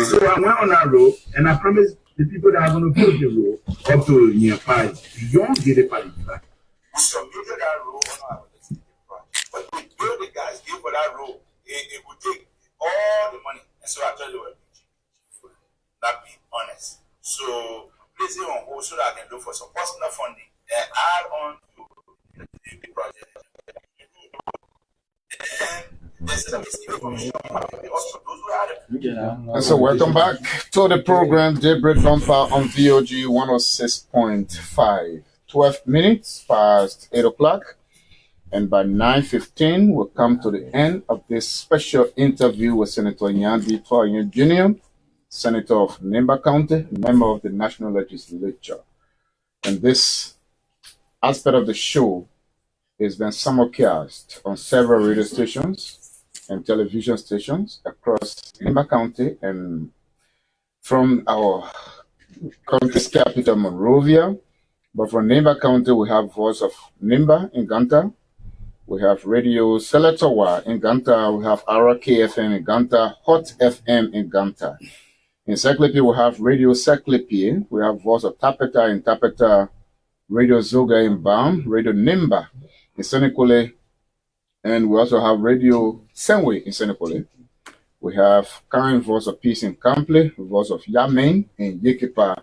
So I went on that road and I promised the people that are going to build the road up to Nya Twayen, beyond the party. We submitted that road on our project. But the building guys give for that road, it would take all the money. And so I told you, not being honest. So place it on hold so that I can look for some personal funding and add on to the project. And so welcome back to the program Daybreak Bumper on VOG 106.5. 12 minutes past 8 o'clock, and by 9:15 we'll come to the end of this special interview with Senator Nya Twayen Jr., Senator of Nimba County, member of the National Legislature. And this aspect of the show has been simulcast on several radio stations and television stations across Nimba County and from our county's capital, Monrovia. But from Nimba County, we have Voice of Nimba in Ganta. We have Radio Seletowa in Ganta. We have RKFM in Ganta, Hot FM in Ganta. In Seklepi, we have Radio Seklepi. We have Voice of Tapeta in Tapeta, Radio Zoga in Bam, Radio Nimba in Senekole, and we also have Radio Senwe in Senekole. We have Kind Voice of Peace in Kample, Voice of Yamen in Yekepa.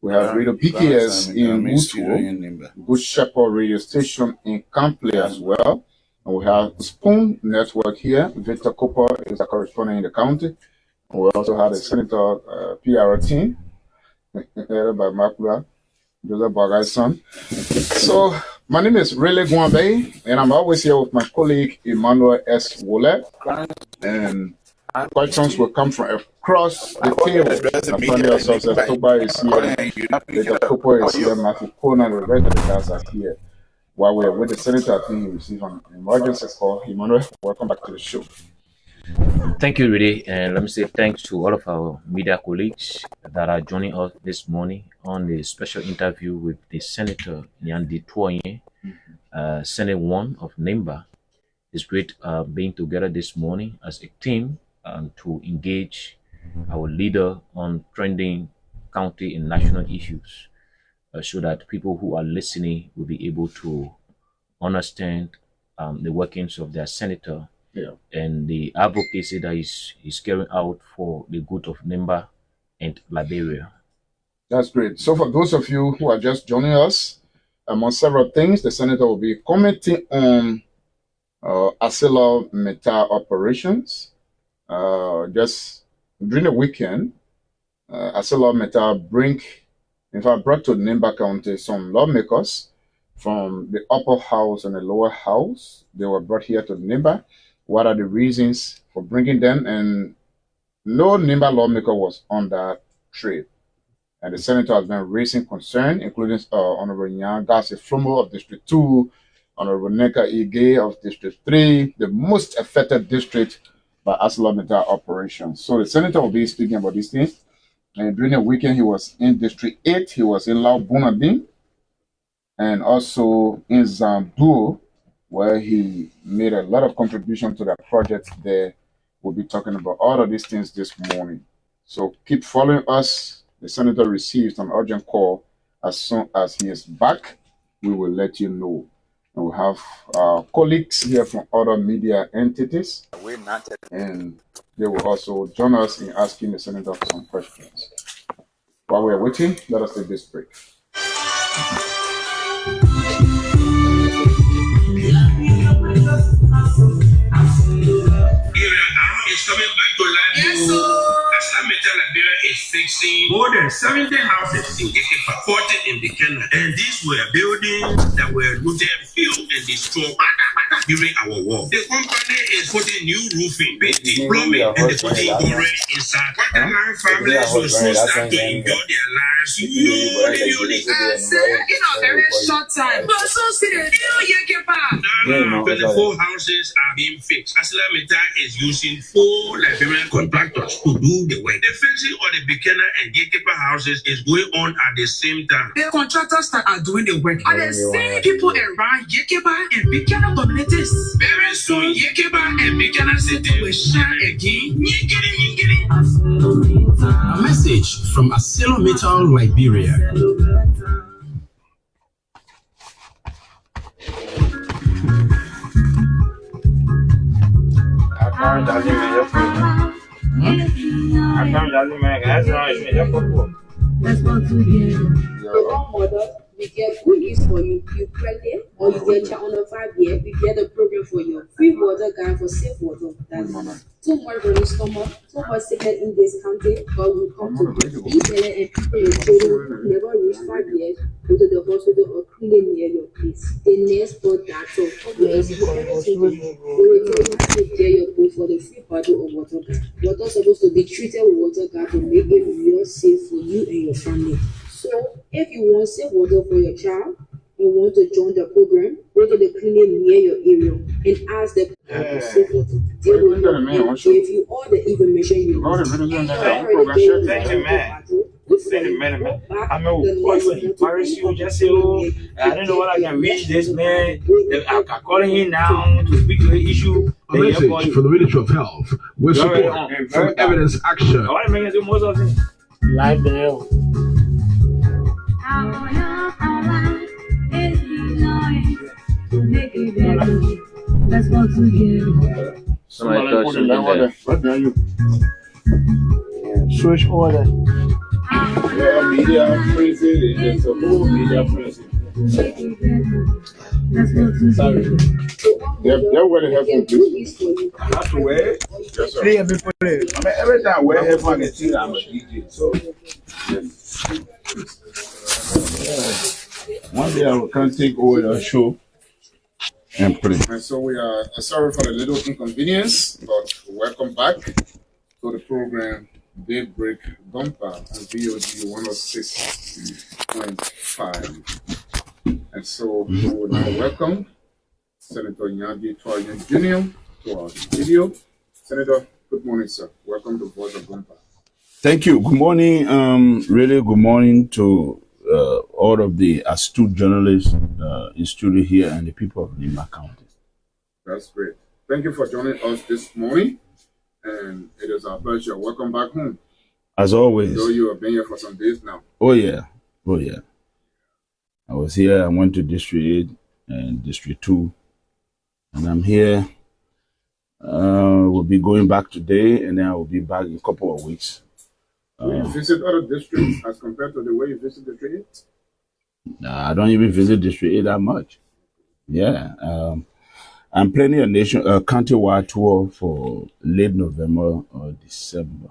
We have Radio BKS in Wutu, Good Shepherd Radio Station in Kample as well. And we have Spoon Network here. Victor Cooper is a correspondent in the county. And we also have the Senator PRT, headed by Makula, Joseph Bagai's son. So, my name is Rele Guambe, and I'm always here with my colleague Emmanuel S. Wole. And questions will come from across the table. Nathaniel Sosa Toba is here, Victor Cooper is here, Matthew Kona, and Rebecca Diaz are here. While we're with the senator, I think he received an emergency call. Emmanuel, welcome back to the show. Thank you, Rudy, and let me say thanks to all of our media colleagues that are joining us this morning on the special interview with the Senator Nya Twayen, Senate 1 of Nimba. It's great being together this morning as a team to engage our leader on trending county and national issues so that people who are listening will be able to understand the workings of their senator. And the advocacy that is carrying out for the good of Nimba and Liberia. That's great. So for those of you who are just joining us, among several things, the senator will be commenting on ArcelorMittal operations. Just during the weekend, ArcelorMittal brought to Nimba County some lawmakers from the upper house and the lower house. They were brought here to Nimba. What are the reasons for bringing them? And no Nimba lawmaker was on that trip. And the senator has been raising concern, including Honorable Nyagasi Flomo of District 2, Honorable Neka Ige of District 3, the most affected district by ArcelorMittal operations. So the senator will be speaking about these things. And during the weekend, he was in District 8, he was in Lao Bunadin, and also in Zambuo, where he made a lot of contribution to that project there. We'll be talking about all of these things this morning. So keep following us. The senator received an urgent call. As soon as he is back, we will let you know. And we have colleagues here from other media entities, and they will also join us in asking the senator for some questions. While we are waiting, let us take this break. Is coming back to life. Yes, sir. ArcelorMittal Liberia is fixing more than 70 houses in Yekepa, 40 in the Kenya. And these were buildings that were looted, filled, and destroyed during our war. The company is putting new roofing, painting, plumbing, and they putting glory inside. Kangar-Lawrence families will soon start to enjoy their lives. Very short time. But so serious. Now, 24 houses are being fixed. ArcelorMittal is using 4 Liberian contractors to do the work. The fencing of the Bikena and Gatekeeper houses is going on at the same time. The contractors that are doing the work are the same people around Gatekeeper and Bikena dominated this. Very soon, Yekeba and Bigana City will shine again. A message from Aselo Metal, Liberia. Let's go together. So one mother, we get good news for you. You pregnant or you get child under 5 years, we get a program for you. Free water guide for safe water. That's too much running stomach, too much sickness in this country, but we come to each other and people with children who never reach 5 years go to the hospital or clinic near your place. The next door doctor will explain everything to you. They will tell you how to get your food for the free bottle of water guide. Water is supposed to be treated with water guide to make it real safe for you and your family. So if you want safe water for your child, you want to join the program, go to the clinic near your area and ask them for safe water. They will give you all the information you need. Thank you, man. Wait a minute, man. I know what you Paris, you just say, oh, I don't know what I can reach this man. I'm calling him now to speak to the issue. A message from the Ministry of Health with support from Evidence Action. What am I going to do most of it? Live there. Let's go together. Somebody touch something there. Switch order. Yeah, media prison. It's a whole media prison. Let's go together. They're going to help you. Have to wear. Yes, sir. I mean, every time I wear headphones, I can see that I'm a DJ. So, one day I can take over the show and put it. And so we are sorry for the little inconvenience, but welcome back to the program Daybreak Bumper on VOG 106.5. And so we will now welcome Senator Nya Twayen Jr. to our studio. Senator, good morning, sir. Welcome to Voice of Bumper. Thank you. Good morning. Really good morning to all of the astute journalists in studio here and the people of Nimba County. That's great. Thank you for joining us this morning. And it is our pleasure. Welcome back home. As always. So you have been here for some days now. Oh, yeah. Oh, yeah. I was here. I went to District 8 and District 2. And I'm here. We'll be going back today, and then I will be back in a couple of weeks. Will you visit other districts as compared to the way you visit District 8? Nah, I don't even visit District 8 that much. Yeah. I'm planning a county-wide tour for late November or December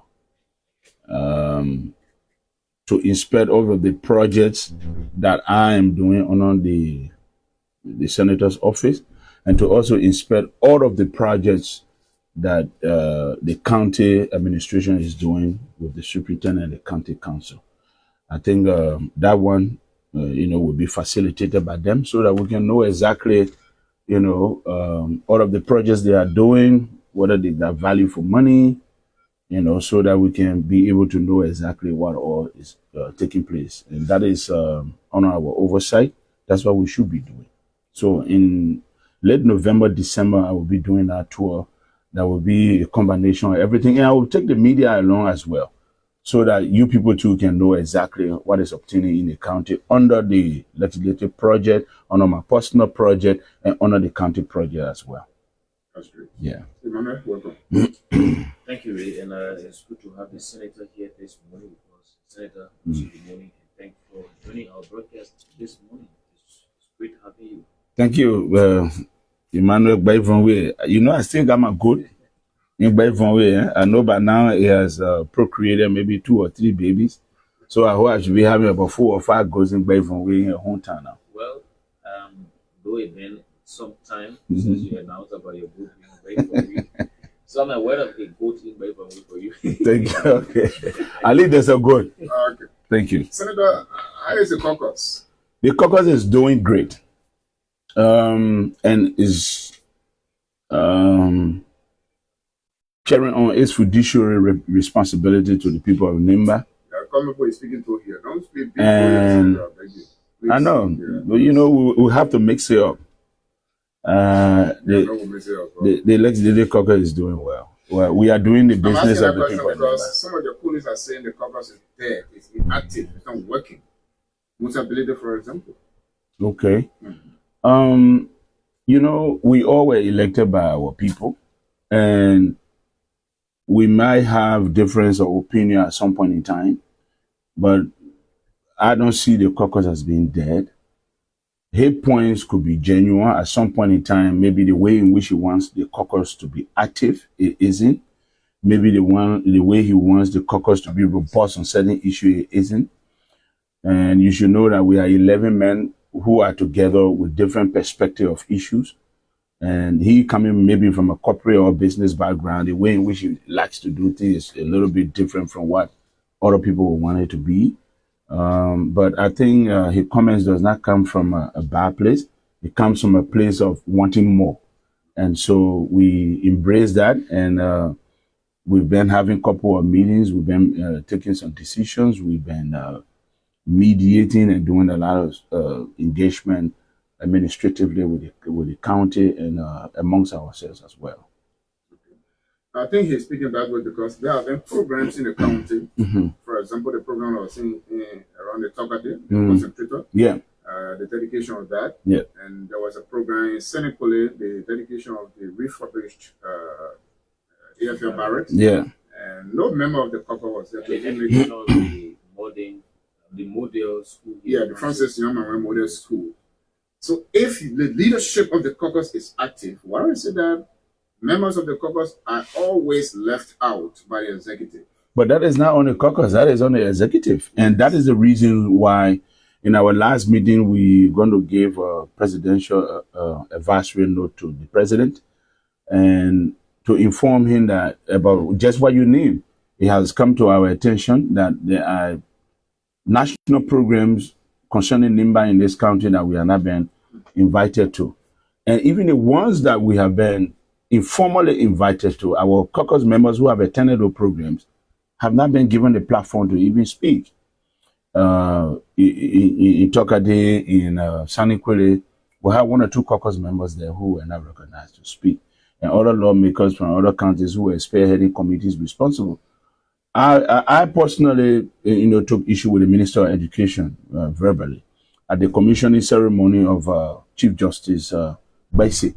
to inspect all of the projects that I am doing under the senator's office, and to also inspect all of the projects that the county administration is doing with the superintendent and the county council. I think that one, will be facilitated by them so that we can know exactly all of the projects they are doing, whether they got value for money, so that we can be able to know exactly what all is taking place. And that is on our oversight. That's what we should be doing. So in late November, December, I will be doing that tour. That will be a combination of everything. And I will take the media along as well, so that you people too can know exactly what is obtaining in the county under the legislative project, under my personal project, and under the county project as well. That's great. Yeah. Emmanuel, welcome. Thank you, Ray. And it's good to have the senator here this morning with us. Senator, good morning. And thank you for joining our broadcast this morning. It's great having you. Thank you, Emmanuel Baivonwe. I still got my goat in Baivonwe. I know by now he has procreated maybe 2 or 3 babies. So I hope I should be having about 4 or 5 goats in Baivonwe in your hometown now. Well, though it's been some time since you announced about your goat being Baivonwe. So I'm aware of a goat in Baivonwe for you. Thank you. Okay. At least there's a goat. Okay. Thank you. Senator, how is the caucus? The caucus is doing great. And is carrying on its fiduciary responsibility to the people of Nimba. Come before you're speaking to here. Don't speak big. And I know, but we have to mix it up. The legislative caucus is doing well. Well, we are doing the business of the people. Because some of the colleagues are saying the caucus is dead, it's inactive, it's not working. Musability, for example. Okay. You know, we all were elected by our people, and we might have difference of opinion at some point in time, but I don't see the caucus as being dead. His points could be genuine at some point in time. Maybe the way in which he wants the caucus to be active, it isn't. Maybe the way he wants the caucus to be robust on certain issues, it isn't. And you should know that we are 11 men who are together with different perspective of issues. And he coming maybe from a corporate or business background, the way in which he likes to do things is a little bit different from what other people want it to be. But I think his comments does not come from a bad place. It comes from a place of wanting more. And so we embrace that. And we've been having a couple of meetings. We've been taking some decisions. We've been mediating and doing a lot of engagement administratively with the county and amongst ourselves as well. I think he's speaking that way because there have been programs in the county. For example, the program I was seeing around the Tokade, the concentrator. Yeah. The dedication of that. Yeah. And there was a program in Senecole, the dedication of the refurbished AFL barracks. Yeah. And no member of the caucus was there. The model school. Yeah, the Francis Young Model School. So if the leadership of the caucus is active, why is it that members of the caucus are always left out by the executive? But that is not on the caucus, that is on the executive. And that is the reason why in our last meeting, we're going to give a presidential advisory note to the president and to inform him that about just what you named. It has come to our attention that there are national programs concerning Nimba in this country that we have not been invited to. And even the ones that we have been informally invited to, our caucus members who have attended those programs have not been given the platform to even speak. In Tokade, in Sanikwele, we have 1 or 2 caucus members there who were not recognized to speak. And other lawmakers from other counties who were spearheading committees responsible. I personally, took issue with the Minister of Education verbally at the commissioning ceremony of Chief Justice Baisi.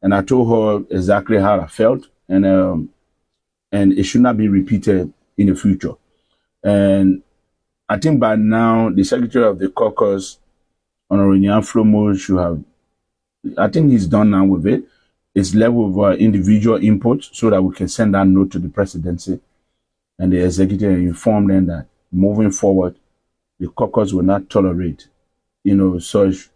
And I told her exactly how I felt, and it should not be repeated in the future. And I think by now, the Secretary of the Caucus, Honorable Nya Twayen, should have, I think he's done now with it. It's level of individual input so that we can send that note to the presidency and the executive and inform them that moving forward, the caucus will not tolerate, such,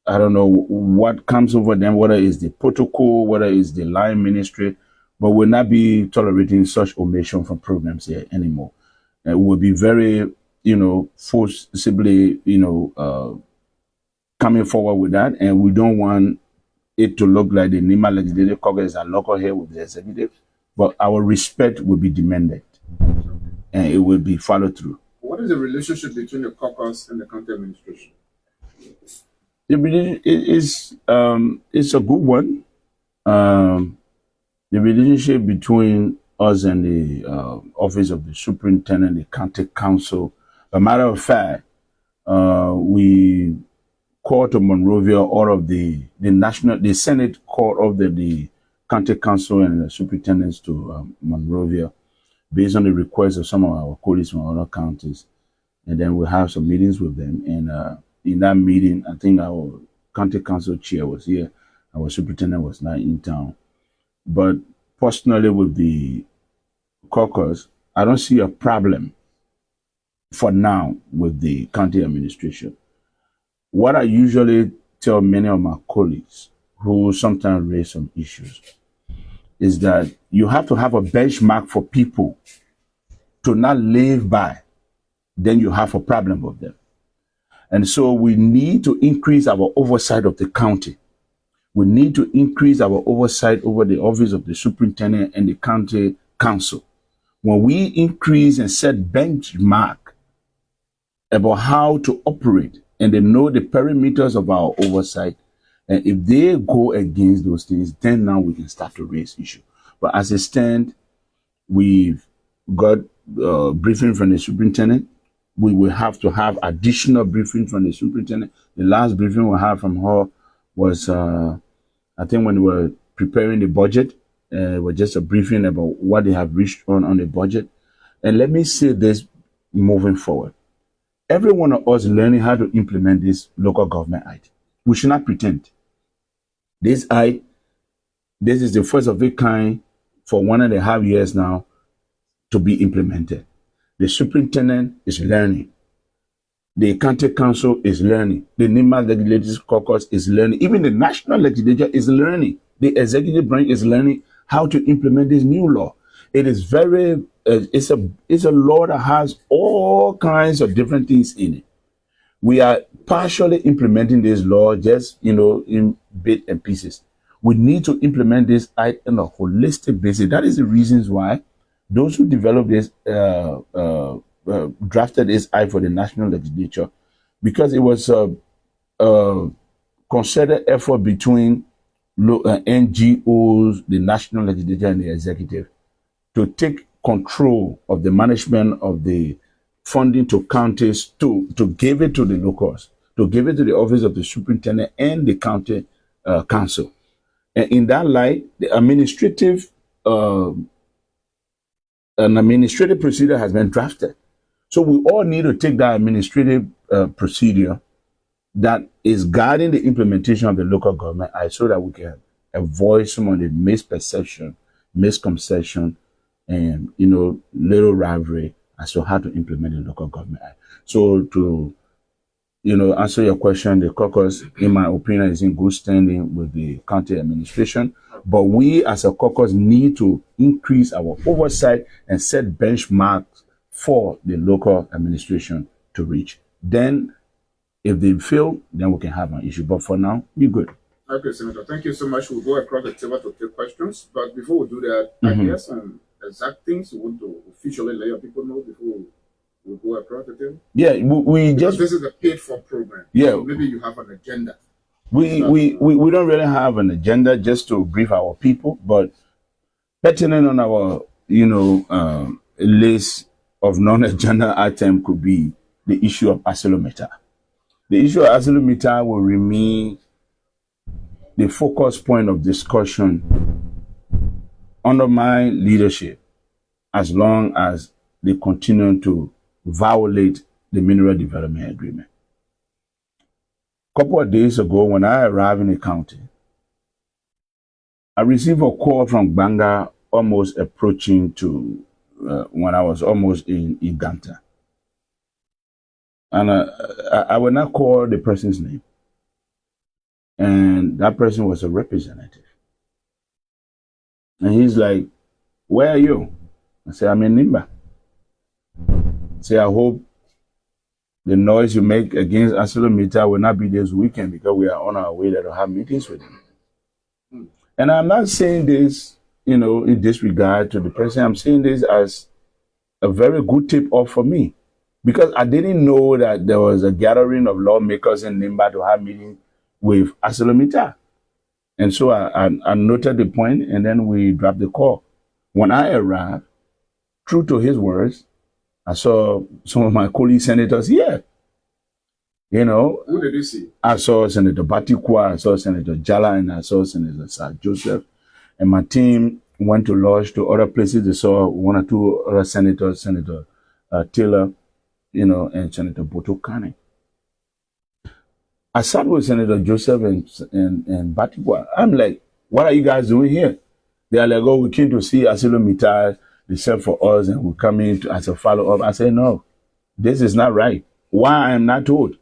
I don't know what comes over them, whether it's the protocol, whether it's the line ministry, but will not be tolerating such omission from programs here anymore. And we will be very, forcibly, coming forward with that. And we don't want it to look like the Nimba Legislative Caucus are local here with the executive, but our respect will be demanded and it will be followed through. What is the relationship between the caucus and the county administration? It's a good one. The relationship between us and the office of the superintendent, the county council. As a matter of fact, we called to Monrovia all of the Senate called all the county council and the superintendents to Monrovia based on the request of some of our colleagues from other counties. And then we'll have some meetings with them. And in that meeting, I think our county council chair was here. Our superintendent was not in town. But personally, with the caucus, I don't see a problem for now with the county administration. What I usually tell many of my colleagues who sometimes raise some issues is that you have to have a benchmark for people to not live by. Then you have a problem with them. And so we need to increase our oversight of the county. We need to increase our oversight over the office of the superintendent and the county council. When we increase and set benchmark about how to operate and they know the perimeters of our oversight. And if they go against those things, then now we can start to raise issue. But as it stands, we've got briefing from the superintendent. We will have to have additional briefing from the superintendent. The last briefing we had from her was, I think, when we were preparing the budget. It was just a briefing about what they have reached on the budget. And let me say this moving forward. Every one of us learning how to implement this local government act. We should not pretend. This act, this is the first of its kind for 1.5 years now to be implemented. The superintendent is learning. The county council is learning. The Nimba Legislative Caucus is learning. Even the national legislature is learning. The executive branch is learning how to implement this new law. It is very, it's a law that has all kinds of different things in it. We are partially implementing this law just, in bits and pieces. We need to implement this act on a holistic basis. That is the reasons why those who developed this, drafted this act for the national legislature, because it was a concerted effort between NGOs, the national legislature, and the executive to take control of the management of the funding to counties, to give it to the locals, to give it to the office of the superintendent and the county council. And in that light, the an administrative procedure has been drafted. So we all need to take that administrative procedure that is guiding the implementation of the local government act so that we can avoid some of the misperception, misconception, and little rivalry as to how to implement the local government act. So to answer your question, the caucus, in my opinion, is in good standing with the county administration. But we as a caucus need to increase our oversight and set benchmarks for the local administration to reach. Then, if they fail, then we can have an issue. But for now, we're good. Okay, Senator. Thank you so much. We'll go across the table to take questions. But before we do that, I guess some exact things you want to officially let your people know before we go across the table. Yeah, we just, this is a paid-for program. Yeah, so maybe you have an agenda. We don't really have an agenda just to brief our people, but pertinent on our list of non-agenda item could be the issue of asylum-meter. The issue of asylum-meter will remain the focus point of discussion under my leadership as long as they continue to violate the Mineral Development Agreement. A couple of days ago, when I arrived in the county, I received a call from Banga almost approaching to when I was almost in Ganta. And I will not call the person's name. And that person was a representative. And he's like, "Where are you?" I said, "I'm in Nimba." Say, "I hope the noise you make against asylum-meter will not be this weekend because we are on our way there to have meetings with him." And I'm not saying this, in disregard to the person. I'm saying this as a very good tip-off for me because I didn't know that there was a gathering of lawmakers in Nimba to have meetings with asylum-meter. And so I noted the point, and then we dropped the call. When I arrived, true to his words, I saw some of my colleague senators here. Who did you see? I saw Senator Batikwa, I saw Senator Jala, and I saw Senator Sir Joseph. And my team went to lodge to other places. They saw one or two other senators, Senator Taylor, and Senator Boto Kane. I sat with Senator Joseph and Batikwa. I'm like, "What are you guys doing here?" They are like, "Oh, we came to see asylum-meter. They said for us, and we come in as a follow-up." I said, "No, this is not right. Why I am not told?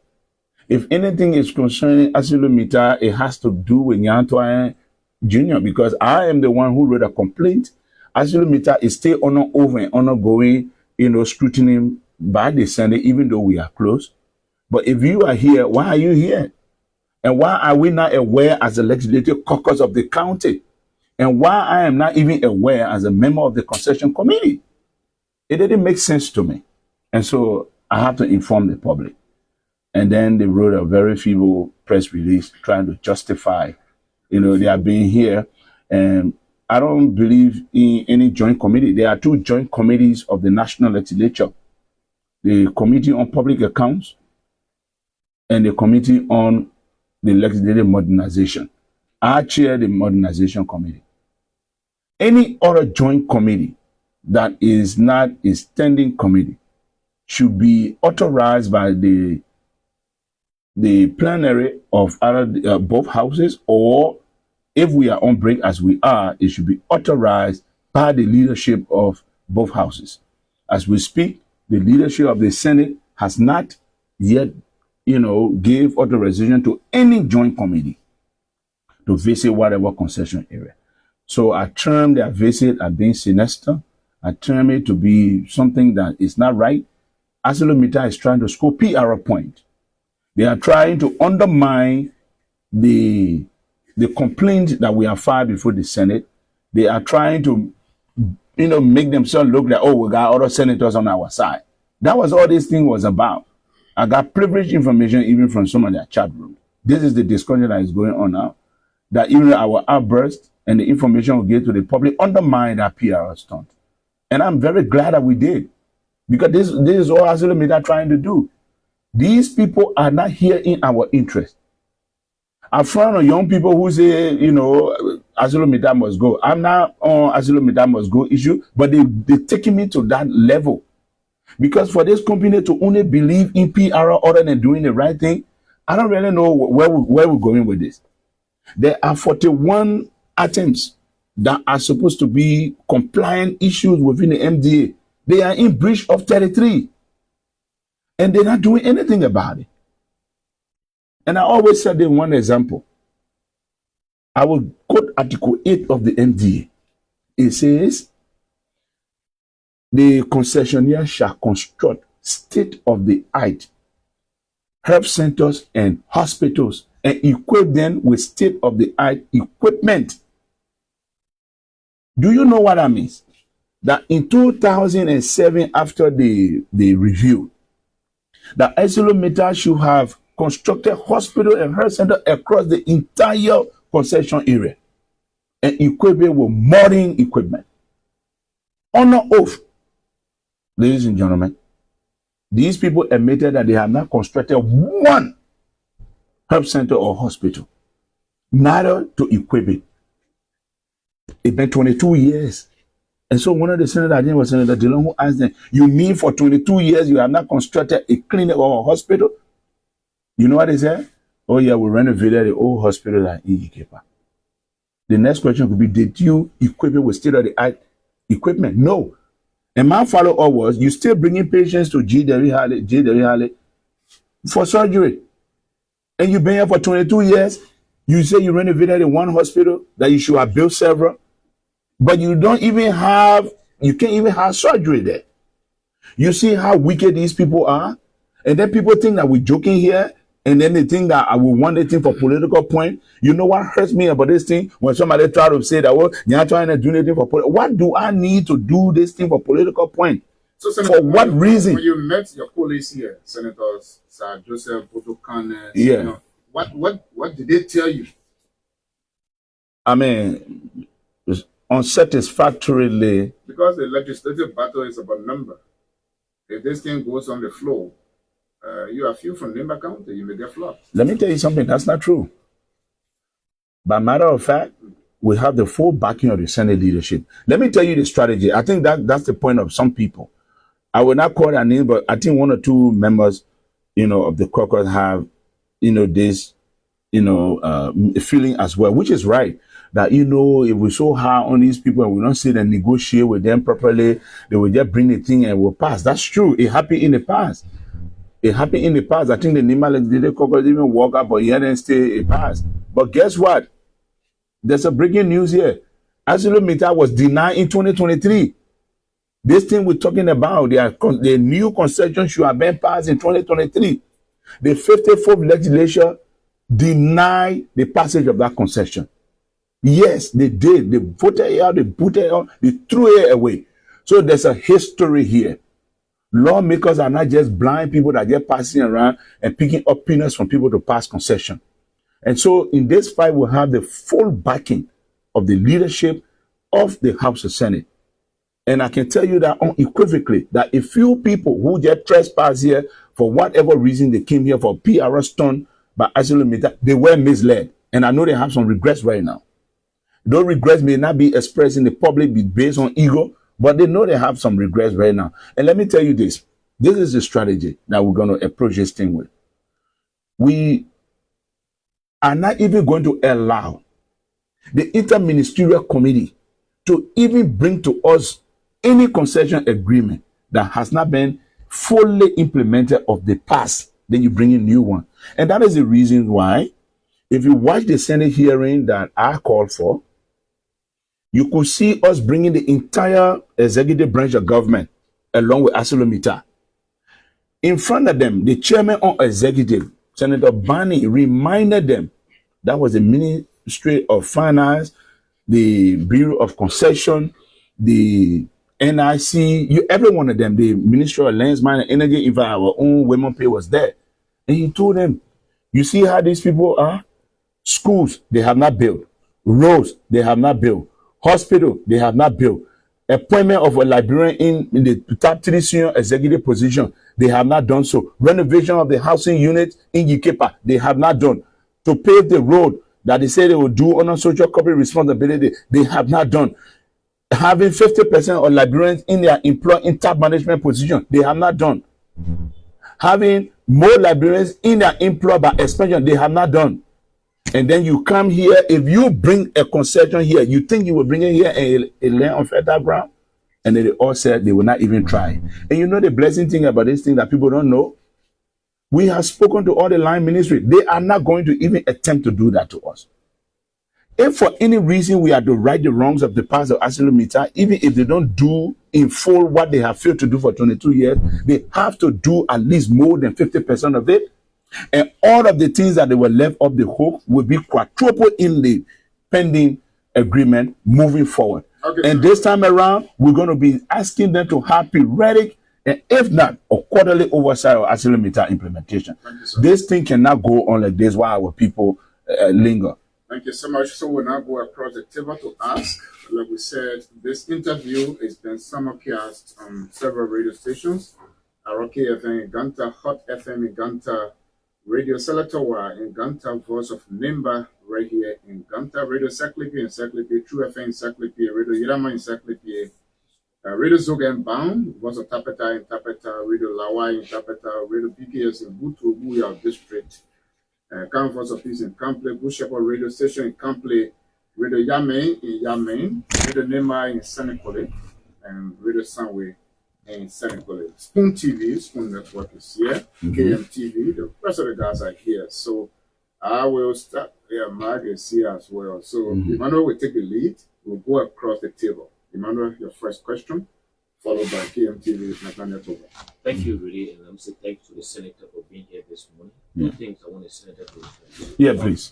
If anything is concerning asylum-meter, it has to do with Nya Twayen Jr. because I am the one who wrote a complaint. Asylum-meter is still ongoing, scrutiny by the Senate, even though we are close. But if you are here, why are you here? And why are we not aware as a legislative caucus of the county? And why I am not even aware as a member of the concession committee?" It didn't make sense to me. And so I have to inform the public. And then they wrote a very feeble press release trying to justify, they are being here. And I don't believe in any joint committee. There are two joint committees of the National Legislature. The Committee on Public Accounts and the Committee on the Legislative Modernization. I chair the Modernization Committee. Any other joint committee that is not a standing committee should be authorized by the plenary of either both houses, or if we are on break as we are, it should be authorized by the leadership of both houses. As we speak, the leadership of the Senate has not yet, gave authorization to any joint committee to visit whatever concession area. So I term their visit as being sinister. I term it to be something that is not right. ArcelorMittal is trying to score PR point. They are trying to undermine the complaint that we have filed before the Senate. They are trying to, make themselves look like, oh, we got other senators on our side. That was all this thing was about. I got privileged information even from some of their chat rooms. This is the discussion that is going on now. That even our outburst and the information we get to the public undermine that PR stunt. And I'm very glad that we did. Because this is all ArcelorMittal trying to do. These people are not here in our interest. I found young people who say, ArcelorMittal must go. I'm not on ArcelorMittal must go issue, but they're taking me to that level. Because for this company to only believe in PR other than doing the right thing, I don't really know where we're going with this. There are 41 items that are supposed to be compliant issues within the MDA. They are in breach of 33. And they're not doing anything about it. And I always said in one example, I will quote Article 8 of the MDA. It says, the concessionaire shall construct state-of-the-art health centers and hospitals and equip them with state-of-the-art equipment. Do you know what that means? That in 2007, after the review, that ArcelorMittal should have constructed hospital and health center across the entire concession area and equipped it with modern equipment. On oath, ladies and gentlemen, these people admitted that they have not constructed one health center or hospital, neither to equip it. It's been 22 years. And so one of the senators, I think was Senator Dillon, who asked them, you mean for 22 years you have not constructed a clinic or a hospital? You know what they said? Oh yeah, we renovated the old hospital at Ikepa. The next question could be, did you equip it with state-of-the-art equipment? No. And my follow-up was, you still bringing patients to J.W. for surgery. And you've been here for 22 years. You say you renovated in one hospital, that you should have built several. But you can't even have surgery there. You see how wicked these people are? And then people think that we're joking here, and then they think that I will want this thing for political point. You know what hurts me about this thing? When somebody try to say that, well, Nya Twayen do anything for political. What do I need to do this thing for political point? So, Senator, for what reason? When you met your colleagues here, Senators Sir Joseph Botokan, yeah. What did they tell you? I mean, unsatisfactorily. Because the legislative battle is about number. If this thing goes on the floor, you are few from Nimba County, you may get flopped. Let me tell you something, that's not true. By matter of fact, we have the full backing of the Senate leadership. Let me tell you the strategy. I think that's the point of some people. I will not call their name, but I think one or two members, of the caucus have, this, feeling as well, which is right. That, if we're so hard on these people and we don't sit and negotiate with them properly, they will just bring the thing and will pass. That's true. It happened in the past. I think the Nimba Legislative Caucus even walk up, but here then stay it passed. But guess what? There's a breaking news here. ArcelorMittal was denied in 2023. This thing we're talking about, the new concession should have been passed in 2023. The 54th legislature denied the passage of that concession. Yes, they did. They voted it out, they put it out, they threw it away. So there's a history here. Lawmakers are not just blind people that get passing around and picking up peanuts from people to pass concession. And so in this fight, we'll have the full backing of the leadership of the House of Senate. And I can tell you that unequivocally, that a few people who just trespass here for whatever reason they came here for PR stunt by ArcelorMittal, they were misled. And I know they have some regrets right now. Those regrets may not be expressed in the public based on ego, but they know they have some regrets right now. And let me tell you this. This is the strategy that we're going to approach this thing with. We are not even going to allow the interministerial committee to even bring to us any concession agreement that has not been fully implemented of the past. Then you bring in new one. And that is the reason why, if you watch the Senate hearing that I called for, you could see us bringing the entire executive branch of government along with ArcelorMittal. In front of them, the chairman on executive, Senator Barney, reminded them that was the Ministry of Finance, the Bureau of Concession, the NIC, every one of them, the Ministry of Lands, Mine, and Energy, even our own women pay was there. And he told them, you see how these people are? Schools, they have not built. Roads, they have not built. Hospital, they have not built. Appointment of a librarian in the top 3 senior executive position, they have not done so. Renovation of the housing unit in Yikepa, they have not done. To pave the road that they say they will do on a social corporate responsibility, they have not done. Having 50% of librarians in their employed in top management position, they have not done. Having more librarians in their employ by expansion, they have not done. And then you come here, if you bring a concession here, you think you will bring it here and land on fertile ground? And then they all said they will not even try. And you know the blessing thing about this thing that people don't know? We have spoken to all the line ministry. They are not going to even attempt to do that to us. If for any reason we are to right the wrongs of the past of ArcelorMittal, even if they don't do in full what they have failed to do for 22 years, they have to do at least more than 50% of it. And all of the things that they were left off the hook will be quadrupled in the pending agreement moving forward. Okay, and this time around, we're going to be asking them to have periodic and if not, a quarterly oversight of ArcelorMittal implementation. This thing cannot go on like this while our people linger. Thank you so much. So we'll now go across the table to ask. Like we said, this interview has been simulcast on several radio stations. Aroke FM in Ganta, Hot FM in Ganta, Radio Salatowa in Ganta, Voice of Nimba right here in Ganta, Radio Saklipi in Saklipi, True FM in Saklipi, Radio Yirama in Saklipi, Radio Zoga in Bound, Voice of Tapeta in Tapeta, Radio Lawai in Tapeta, Radio PKS in Butu, Buya District, Voice of Peace in Kample, Bush Shepherd Radio Station in Kample, Radio Yame in Yame, Radio Nimba in Senekole, and Radio Sunway in Senekole. Spoon TV, Spoon Network is here, KMTV, the rest of the guys are here. So I will start, Mark is here as well. So Emmanuel will take the lead, we'll go across the table. Emmanuel, your first question, followed by KMTV, Nathaniel Toba. Thank you, really, and let me say thank you to the Senator for being here this morning. Two things I want the Senator to respond. Yeah, please.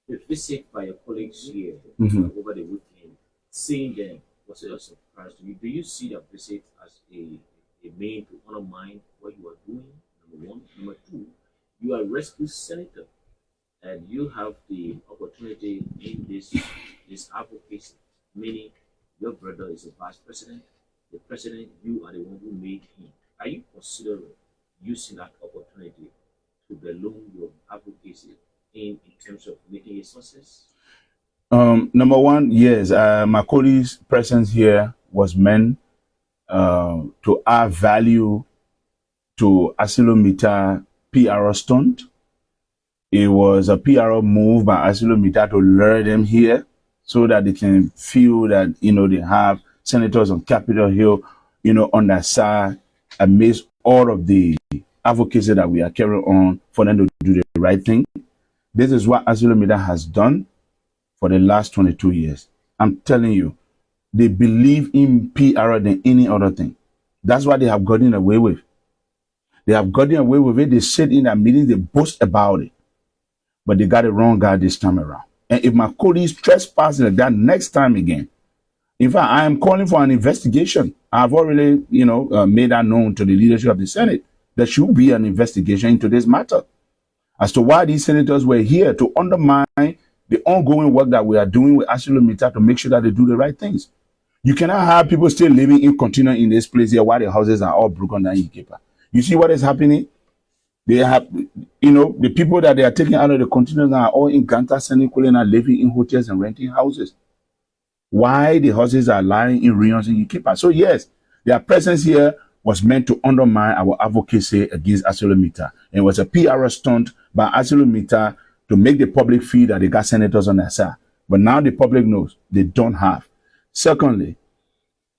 The visit by your colleagues here over the weekend, seeing them was a surprise to you. Do you see that visit as a mean to undermine what you are doing? Number one. Number two, you are a rescue senator, and you have the opportunity in this advocacy, meaning your brother is a vice president, the president, you are the one who made him. Are you considering using that opportunity to balloon your advocacy in terms of making a success? Number one, yes, my colleague's presence here was meant to add value to ArcelorMittal PR stunt. It was a PR move by ArcelorMittal to lure them here so that they can feel that, they have senators on Capitol Hill, on their side amidst all of the advocacy that we are carrying on for them to do the right thing. This is what ArcelorMittal has done for the last 22 years. I'm telling you, they believe in PR than any other thing. That's what they have gotten away with. They have gotten away with it. They sit in their meetings, they boast about it. But they got the wrong guy this time around. And if my colleagues trespass like that next time again, In fact, I am calling for an investigation. I've already, made that known to the leadership of the Senate. There should be an investigation into this matter as to why these senators were here to undermine the ongoing work that we are doing with ArcelorMittal to make sure that they do the right things. You cannot have people still living in container in this place here while the houses are all broken down in Cape. You see what is happening? They have, the people that they are taking out of the containers are all in Ganta, Senegal, and living in hotels and renting houses. Why the houses are lying in ruins in Cape. So yes, their presence here was meant to undermine our advocacy against ArcelorMittal. And it was a PR stunt by ArcelorMittal to make the public feel that they got senators on their side. But now the public knows they don't have. Secondly,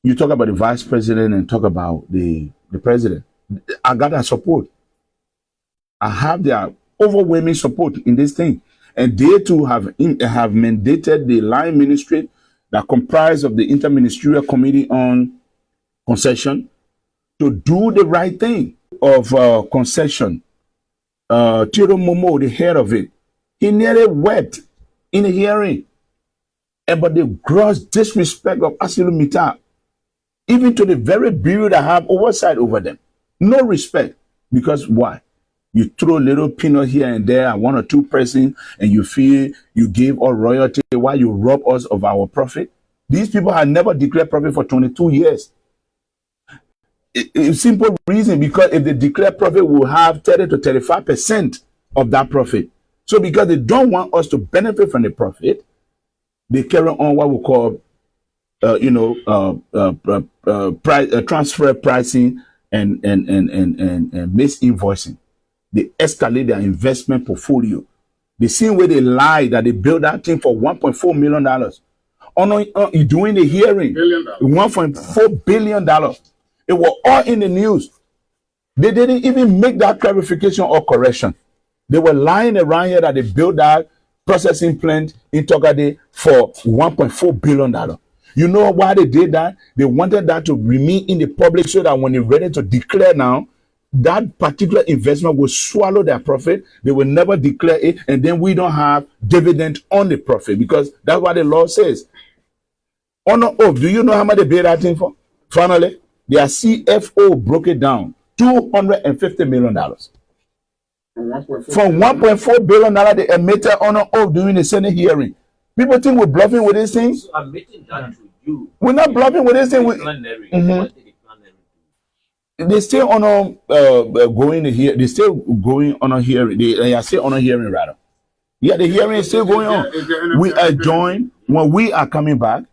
you talk about the vice president and talk about the president. I got their support. I have their overwhelming support in this thing. And they too have mandated the line ministry that comprise of the Interministerial Committee on Concession to do the right thing of concession. Tiro Momo, the head of it, he nearly wept in a hearing about the gross disrespect of ArcelorMittal, even to the very bureau that have oversight over them. No respect. Because why? You throw a little peanut here and there and 1 or 2 persons, and you feel you gave all royalty while you rob us of our profit. These people have never declared profit for 22 years. A simple reason, because if they declare profit, we'll have 30 to 35% of that profit. So because they don't want us to benefit from the profit, they carry on what we call, transfer pricing and misinvoicing. They escalate their investment portfolio. The same way they lie that they built that thing for $1.4 million. Doing the hearing, $1.4 billion. It was all in the news. They didn't even make that clarification or correction. They were lying around here that they built that processing plant in Togade for $1.4 billion. You know why they did that? They wanted that to remain in the public so that when they're ready to declare now, that particular investment will swallow their profit. They will never declare it, and then we don't have dividend on the profit, because that's what the law says. On oath, do you know how much they paid that thing for? Finally, their CFO broke it down, $250 million. From $1.4 billion they admitted on oath during the Senate hearing. People think we're bluffing with these things. So admitting that to you. We're not bluffing with this thing. They still on going here. They still going on a hearing. They are still on a hearing rather. Yeah, the hearing is still going on. We are joined when we are coming back.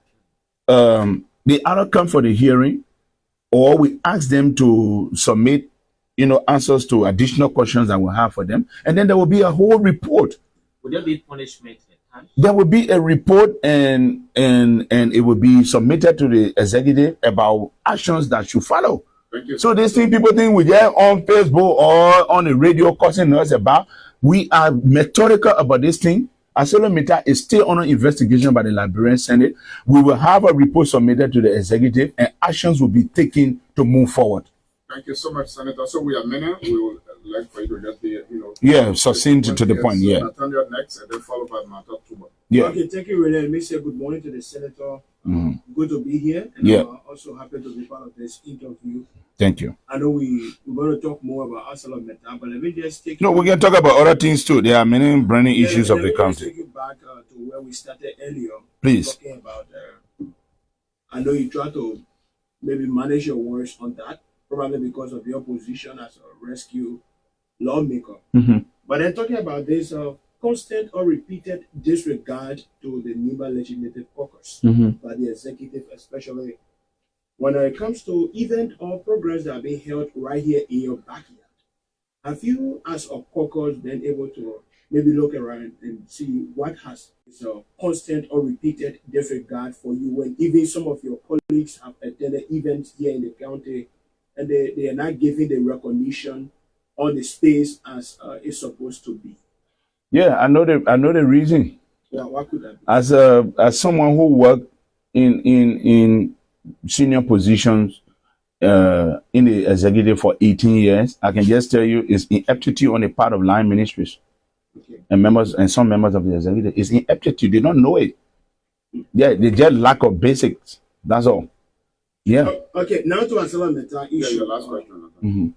They either come for the hearing, or we ask them to submit, answers to additional questions that we'll have for them, and then there will be a whole report. Would there be punishment? There will be a report, and it will be submitted to the executive about actions that should follow. So this thing people think we get on Facebook or on the radio cussing us about, we are methodical about this thing. ArcelorMittal is still under investigation by the Liberian Senate. We will have a report submitted to the executive, and actions will be taken to move forward. Thank you so much, Senator. So we are minute. We will like for you to just be, succinct to the point. So yeah. Nathaniel next, and then followed by Martha Tuba. Yeah. Okay, thank you, Renee. Let me say good morning to the Senator. Good to be here. And I'm also happy to be part of this interview. Thank you. I know we're going to talk more about ArcelorMittal, but let me just take we can talk about other things too. There are many burning issues of the country. Let me take you back to where we started earlier. Please. Talking about, I know you try to maybe manage your words on that, probably because of your position as a rescue lawmaker. But then talking about this constant or repeated disregard to the Nimba Legislative Caucus by the executive, especially when it comes to events or programs that are being held right here in your backyard. Have you, as a caucus, been able to maybe look around and see what has this constant or repeated disregard for you when even some of your colleagues have attended events here in the county and they are not giving the recognition or the space as it's supposed to be? Yeah, I know the reason. Yeah, what could that be? As someone who worked in senior positions in the executive for 18 years, I can just tell you it's ineptitude on the part of line ministries and some members of the executive. It's ineptitude. They don't know it. Yeah, they just lack of basics. That's all. Yeah. Okay, now to ArcelorMittal issue. Yeah, your last question. Mm-hmm.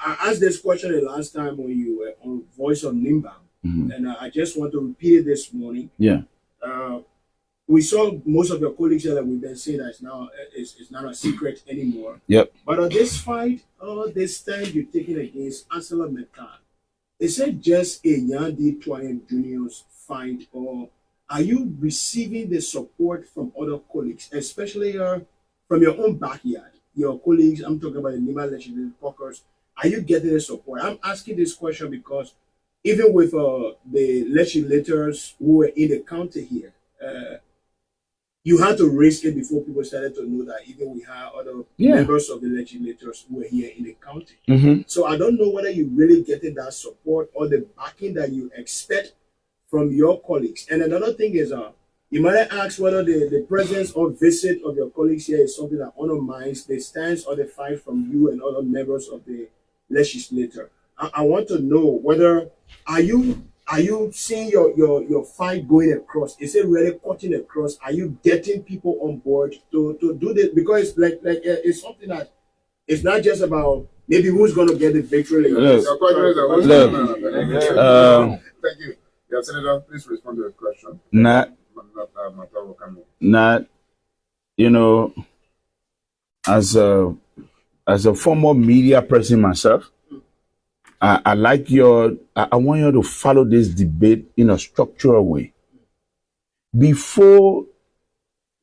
I asked this question the last time when you were on Voice of Nimba, Mm-hmm. and I just want to repeat it this morning. Yeah. We saw most of your colleagues here that we've been saying that it's not a secret anymore. Yep. But on this fight, this stand you're taking against ArcelorMittal, is it just a Nya Twayen Jr.'s fight, or are you receiving the support from other colleagues, especially from your own backyard? Your colleagues, I'm talking about the Nimba legislative caucus. Are you getting the support? I'm asking this question because even with the legislators who were in the county here, you had to raise it before people started to know that even we had other members of the legislators who were here in the county. Mm-hmm. So I don't know whether you're really getting that support or the backing that you expect from your colleagues. And another thing is, you might ask whether the presence or visit of your colleagues here is something that undermines the stance or the fight from you and other members of the legislature. I want to know whether are you seeing your fight going across? Is it really cutting across? Are you getting people on board to do this? Because it's like it's something that it's not just about maybe who's going to get the victory. Thank you. Yeah, Senator, please respond to the question. Not, you know, as a former media person myself, I like I want you to follow this debate in a structural way. Before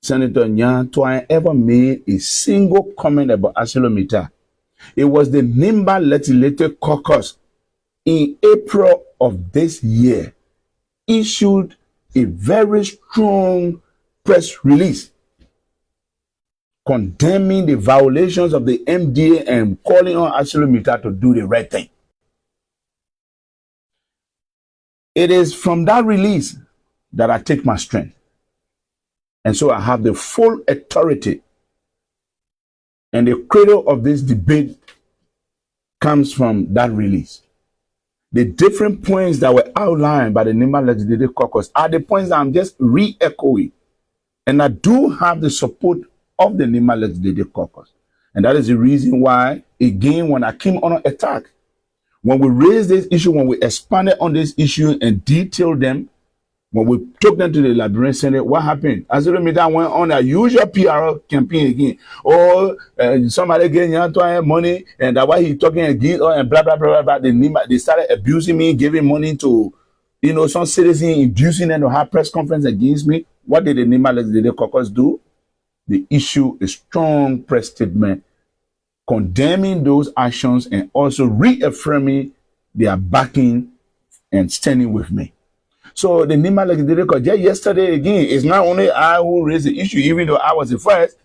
Senator Nya Twayen ever made a single comment about ArcelorMittal, it was the Nimba Legislative Caucus in April of this year issued a very strong press release condemning the violations of the MDA and calling on ArcelorMittal to do the right thing. It is from that release that I take my strength. And so I have the full authority. And the cradle of this debate comes from that release. The different points that were outlined by the Nimba Legislative Caucus are the points that I'm just re-echoing. And I do have the support of the Nimba Legislative Caucus. And that is the reason why, again, when I came on attack, when we raised this issue, when we expanded on this issue and detailed them, when we took them to the Liberian Senate, what happened? ArcelorMittal went on a usual PR campaign again. Or somebody getting Nya Twayen money, and that's why he's talking against, and blah, blah, blah, blah, blah. They started abusing me, giving money to, some citizens, inducing them to have press conference against me. What did the Nimba Legislative Caucus do? They issue a strong press statement condemning those actions and also reaffirming their backing and standing with me. So the Nimba Legislative Caucus, just yesterday again, it's not only I who raised the issue, even though I was the first,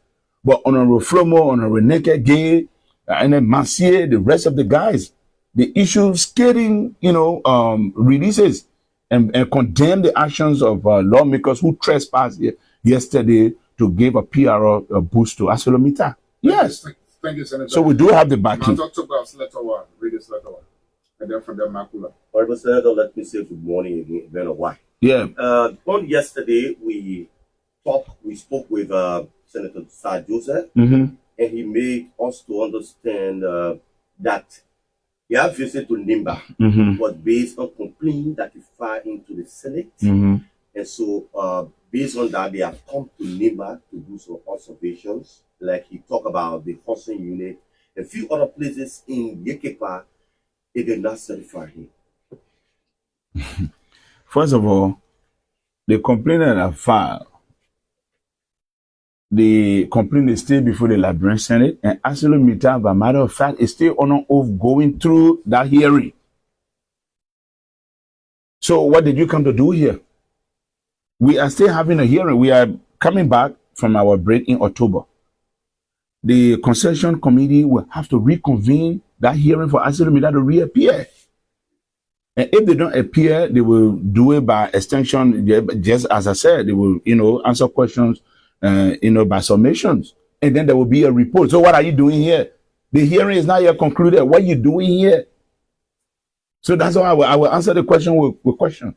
but Honorable Flomo, Honorable Neke Gay, and then Massier, the rest of the guys, they issued scathing, releases and condemn the actions of lawmakers who trespassed yesterday to give a PR boost to ArcelorMittal. Yes. Thank you, Senator. So we do have the backing. Talk about letter one. Read this letter one. And then from there, Makula. Honorable Senator, let me say good morning again. It's been a while. Yeah. On yesterday, we spoke with Senator Sir Joseph, Mm-hmm. and he made us to understand that their visit to Nimba Mm-hmm. was based on complaint that he filed into the Senate. Mm-hmm. And so, based on that, they have come to Nimba to do some observations. Like he talked about the housing unit, a few other places in Yekepa, it did not satisfy him. First of all, the complaint that I filed, the complaint is still before the Liberian Senate, and ArcelorMittal, by matter of fact, is still on oath going through that hearing. So what did you come to do here? We are still having a hearing. We are coming back from our break in October. The concession committee will have to reconvene that hearing for ArcelorMittal to reappear. And if they don't appear, they will do it by extension. Just as I said, they will, answer questions, by summations. And then there will be a report. So what are you doing here? The hearing is not yet concluded. What are you doing here? So that's why I will answer the question with question.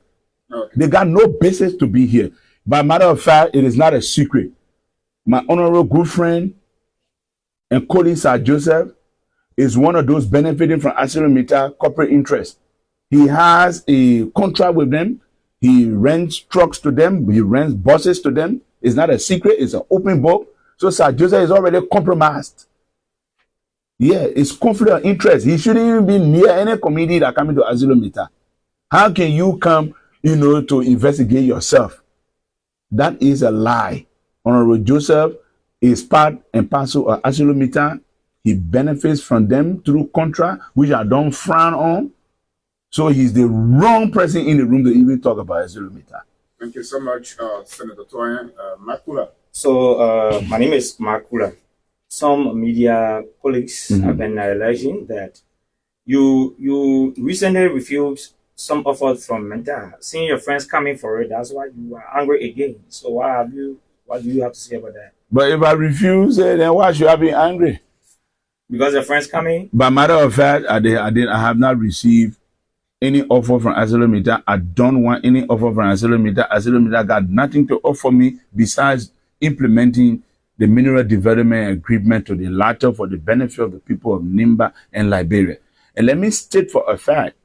Okay. They got no basis to be here. By matter of fact, it is not a secret. My honorable good friend and colleague Sir Joseph is one of those benefiting from ArcelorMittal corporate interest. He has a contract with them. He rents trucks to them. He rents buses to them. It's not a secret. It's an open book. So Sir Joseph is already compromised. Yeah, it's conflict of interest. He shouldn't even be near any committee that comes to ArcelorMittal. How can you come, to investigate yourself? That is a lie. Honorable Joseph is part and parcel of ArcelorMittal. He benefits from them through contract, which I don't frown on. So he's the wrong person in the room to even talk about ArcelorMittal. Thank you so much, Senator Twayen. Makula. So my name is Makula. Some media colleagues have been alleging that you recently refused some offers from Mental. Seeing your friends coming for it, that's why you are angry again. So what do you have to say about that? But if I refuse it, then why should I be angry? Because your friends coming? By matter of fact, I have not received any offer from ArcelorMittal. I don't want any offer from ArcelorMittal. ArcelorMittal got nothing to offer me besides implementing the mineral development agreement to the latter for the benefit of the people of Nimba and Liberia. And let me state for a fact,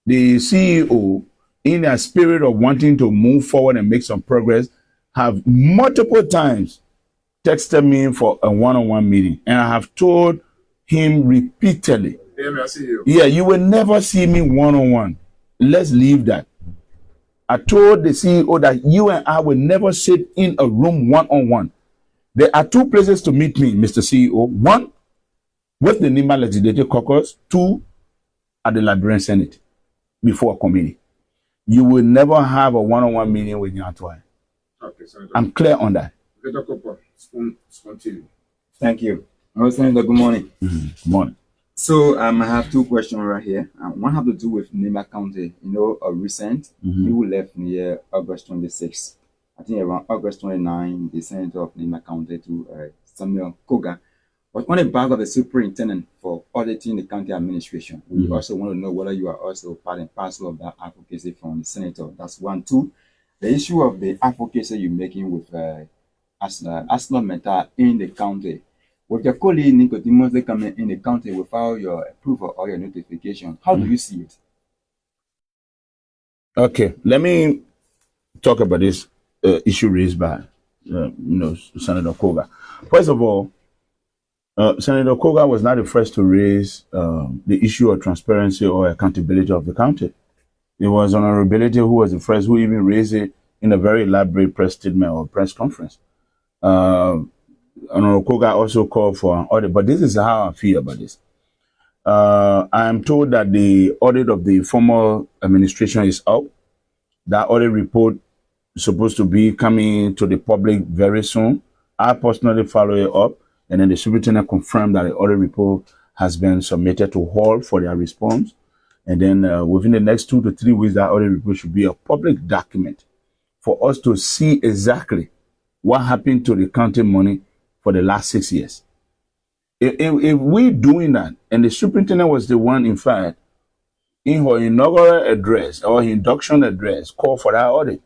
the CEO, in their spirit of wanting to move forward and make some progress, have multiple times texted me for a one-on-one meeting. And I have told him repeatedly, yeah, you will never see me one-on-one. Let's leave that. I told the CEO that you and I will never sit in a room one-on-one. There are two places to meet me, Mr. CEO. One, with the Nimba Legislative Caucus. Two, at the Liberian Senate, before a committee. You will never have a one-on-one meeting with Nya Twayen. Okay, Senator. I'm clear on that. Thank you. Senator, good morning. Good morning. So I have two questions right here. One have to do with Nimba County. Recent, you left near August 26th. I think around August 29, the senator of Nimba County to Samuel Koga was on the back of the superintendent for auditing the county administration. We also want to know whether you are also part and parcel of that advocacy from the senator. That's one. Two, the issue of the advocacy you're making with ArcelorMittal in the county. With your colleague Nicodemus coming in the county without your approval or your notification, how do you see it? Okay, let me talk about this issue raised by Senator Koga. First of all, Senator Koga was not the first to raise the issue of transparency or accountability of the county. It was Honorability who was the first who even raised it in a very elaborate press statement or press conference. Honorable Koga also called for an audit, but this is how I feel about this. I am told that the audit of the former administration is out. That audit report is supposed to be coming to the public very soon. I personally follow it up, and then the superintendent confirmed that the audit report has been submitted to Hall for their response. And then within the next 2 to 3 weeks, that audit report should be a public document for us to see exactly what happened to the county money for the last 6 years. If we're doing that, and the superintendent was the one, in fact, in her inaugural address or her induction address, called for that audit.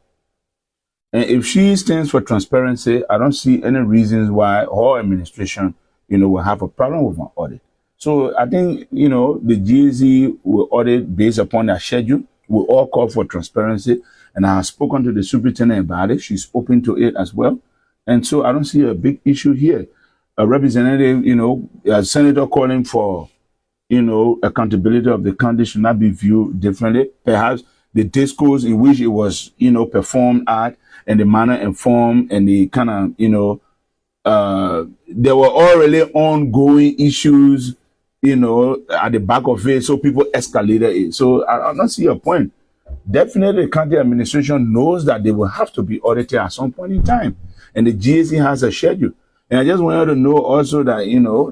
And if she stands for transparency, I don't see any reasons why her administration, will have a problem with an audit. So I think, the GSE will audit based upon their schedule. We all call for transparency. And I have spoken to the superintendent about it. She's open to it as well. And so I don't see a big issue here. A representative, a senator calling for, accountability of the county should not be viewed differently. Perhaps the discourse in which it was, performed at, and the manner and form and the kind of, there were already ongoing issues, at the back of it. So people escalated it. So I don't see a point. Definitely the county administration knows that they will have to be audited at some point in time. And the GSE has a schedule. And I just want you to know also that,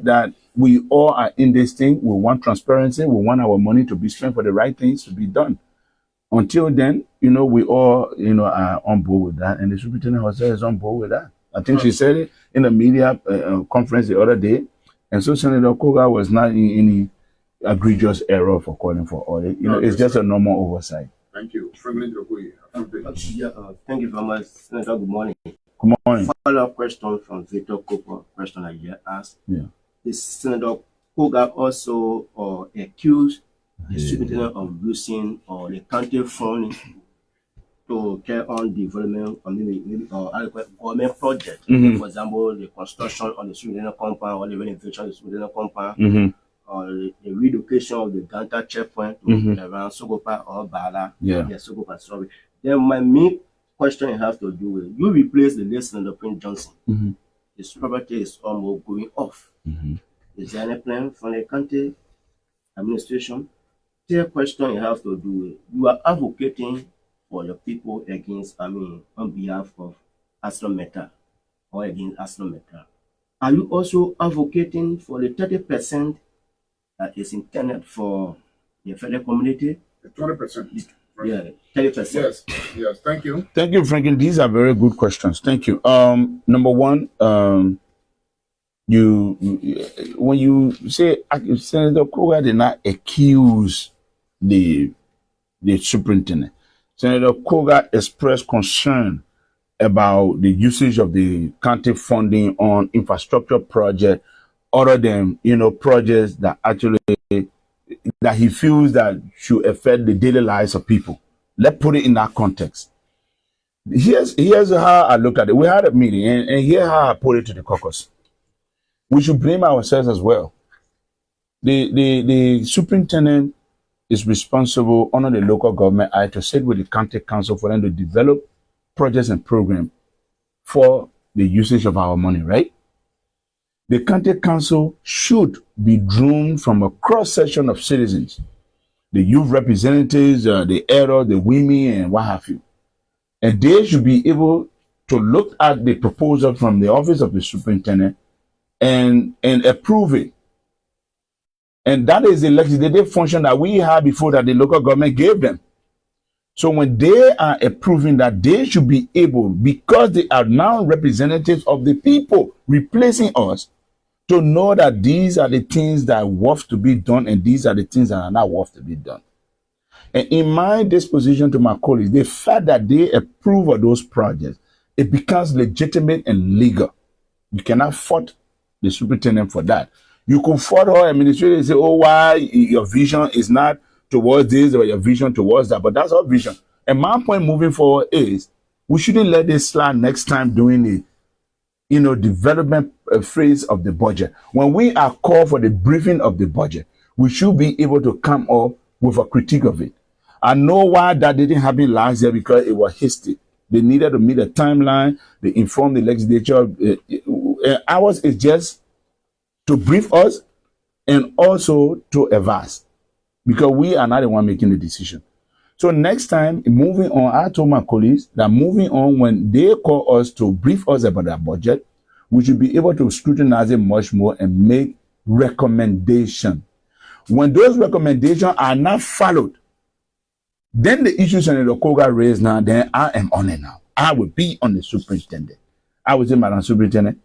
that we all are in this thing. We want transparency. We want our money to be spent for the right things to be done. Until then, we all, are on board with that. And the superintendent herself is on board with that. I think she said it in a media conference the other day. And so Senator Koga was not in any egregious error for calling for audit. It's just a normal oversight. Thank you. Thank you very much, Senator. Good morning. Come on. Follow-up question from Victor Cooper, question I just asked. Yeah. The Senator Koga also accused the superintendent of using the county fund to carry on development on maybe government project. For example, the construction on the superintendent compound or the renovation of the superintendent compound. Or the relocation of the Ganta checkpoint to around Sogopa or Bala. Sogopa, sorry. Then my main question has to do with you replace the late Senator Prince Johnson. His property is almost going off. Is there any plan from the county administration? The question you have to do with you are advocating for your people against, on behalf of ArcelorMittal or against ArcelorMittal. Are you also advocating for the 30% that is intended for the federal community? 20%. Yeah, 30%. Yes, thank you. Thank you, Franklin. These are very good questions. Thank you. Number one, when you say Senator Kruger did not accuse the superintendent, Senator Kruger expressed concern about the usage of the county funding on infrastructure projects other than projects that actually that he feels that should affect the daily lives of people. Let's put it in that context. Here's how I look at it. We had a meeting, and here's how I put it to the caucus. We should blame ourselves as well. The superintendent is responsible under the local government act to sit with the county council for them to develop projects and programs for the usage of our money, right? The county council should be drawn from a cross-section of citizens, the youth representatives, the elder, the women, and what have you. And they should be able to look at the proposal from the office of the superintendent and approve it. And that is the legislative function that we had before that the local government gave them. So when they are approving that, they should be able, because they are now representatives of the people replacing us, to know that these are the things that are worth to be done and these are the things that are not worth to be done. And in my disposition to my colleagues, the fact that they approve of those projects, it becomes legitimate and legal. You cannot fault the superintendent for that. You could fault our administrator and say, oh, why your vision is not towards this or your vision towards that, but that's our vision. And my point moving forward is we shouldn't let this slide next time doing the development phase of the budget. When we are called for the briefing of the budget, we should be able to come up with a critique of it. I know why that didn't happen last year, because it was hasty. They needed to meet a timeline. They informed the legislature. Ours is just to brief us and also to advise, because we are not the one making the decision. So next time, moving on, I told my colleagues that moving on, when they call us to brief us about our budget, we should be able to scrutinize it much more and make recommendations. When those recommendations are not followed, then the issues Senator Koga raised now, then I am on it now. I will be on the superintendent. I will say, Madam Superintendent,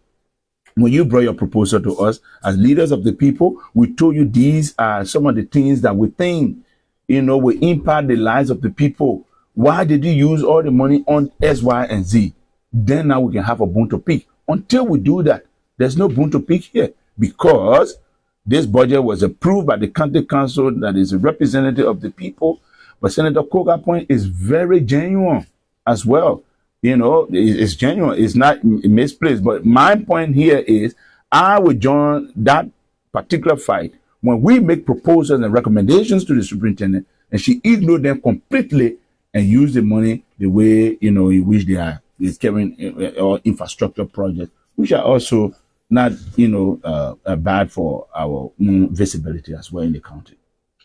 when you brought your proposal to us as leaders of the people, we told you these are some of the things that we think will impact the lives of the people. Why did you use all the money on S, Y, and Z? Then now we can have a bone to pick. Until we do that, there's no bone to pick here, because this budget was approved by the county council that is a representative of the people. But Senator Koga's point is very genuine as well. It's genuine. It's not misplaced. But my point here is I would join that particular fight when we make proposals and recommendations to the superintendent, and she ignore them completely and use the money the way, in which they are carrying or infrastructure projects, which are also not, bad for our visibility as well in the county.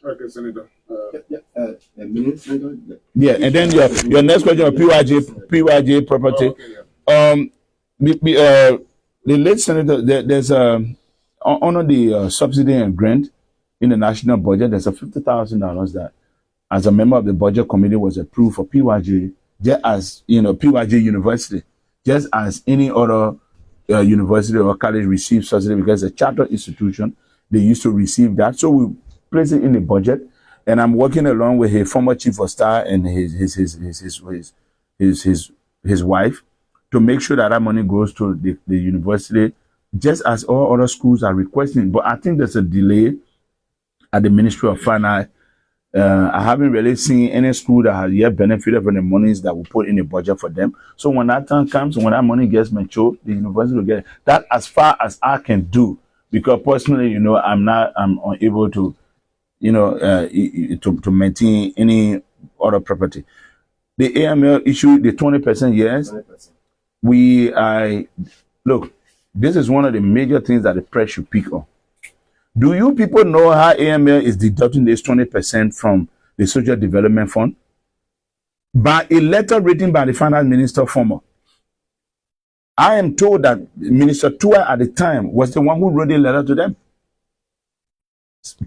Okay, Senator. Yeah, and then your next question of PYJ property. Okay, yeah. The late senator, there's under the subsidy and grant in the national budget, there's a $50,000 that, as a member of the budget committee, was approved for PYJ, just as PYJ University, just as any other university or college receives subsidy, because it's a charter institution, they used to receive that. So we place it in the budget. And I'm working along with his former chief of staff and his wife to make sure that that money goes to the university, just as all other schools are requesting. But I think there's a delay at the Ministry of Finance. I haven't really seen any school that has yet benefited from the monies that we put in the budget for them. So when that time comes, when that money gets matured, the university will get it. That as far as I can do, because personally, I'm unable to, to maintain any other property. The AML issue, the 20%, yes. 20%. Look, this is one of the major things that the press should pick up. Do you people know how AML is deducting this 20% from the Social Development Fund? By a letter written by the Finance Minister former. I am told that Minister Twayen at the time was the one who wrote a letter to them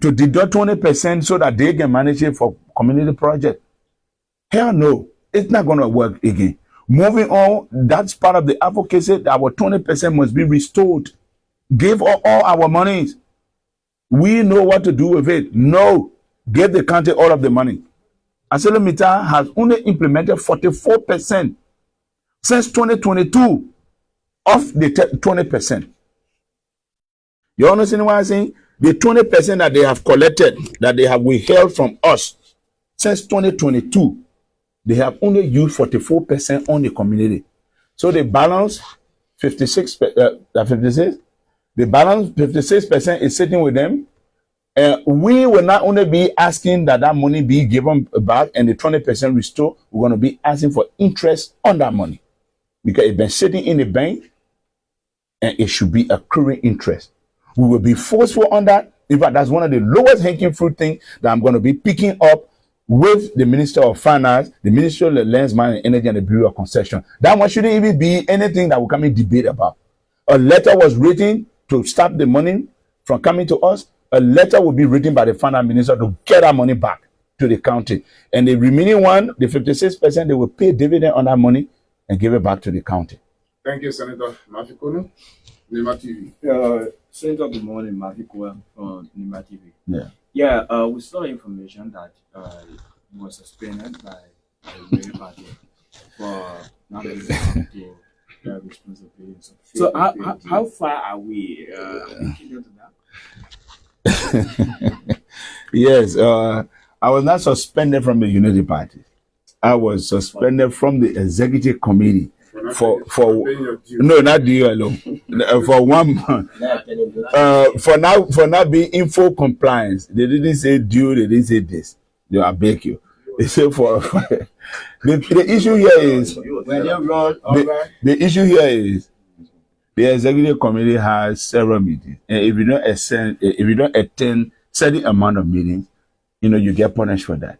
to deduct 20% so that they can manage it for community project. Hell no, it's not going to work again. Moving on, that's part of the advocacy that our 20% must be restored. Give all our monies. We know what to do with it. No, give the county all of the money. ArcelorMittal has only implemented 44% since 2022 of the 20%. You understand what I'm saying? The 20% that they have collected, that they have withheld from us since 2022, they have only used 44% on the community. So the balance 56. The balance 56% is sitting with them. We will not only be asking that that money be given back and the 20% restored, we're going to be asking for interest on that money. Because it's been sitting in the bank and it should be accruing interest. We will be forceful on that. In fact, that's one of the lowest hanging fruit things that I'm going to be picking up with the Minister of Finance, the Ministry of Lands, Mines and Energy, and the Bureau of Concession. That one shouldn't even be anything that will come in debate about. A letter was written to stop the money from coming to us. A letter will be written by the Finance Minister to get our money back to the county. And the remaining one, the 56%, they will pay dividend on that money and give it back to the county. Thank you, Senator Mafikono. Nimba TV. Senator, good morning. Mafikono from Nimba TV. Yeah. We saw information that he was suspended by the Liberia party for not being able to their responsibilities. So how far are we? Yes, I was not suspended from the Unity Party. I was suspended from the executive committee for no, not you alone. For 1 month. For not being in full compliance. They didn't say due. They didn't say this. I beg you. They say for the issue here is the issue here is the executive committee has several meetings, and if you don't attend certain amount of meetings, you get punished for that.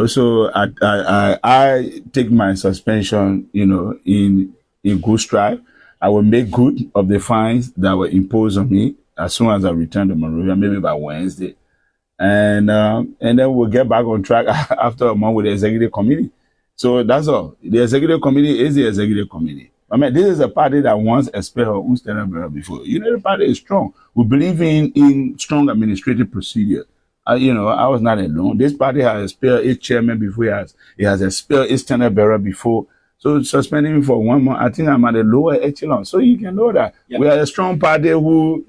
So I take my suspension, in good stride. I will make good of the fines that were imposed on me as soon as I return to Monrovia, maybe by Wednesday, and then we'll get back on track after a month with the executive committee. So that's all. The executive committee is the executive committee. I mean, this is a party that once expelled Unstable before. The party is strong. We believe in strong administrative procedure. I was not alone. This party has expelled its chairman before. It has expelled its tenant bearer before. So suspending me for 1 month, I think I'm at a lower echelon. So you can know that we are a strong party who,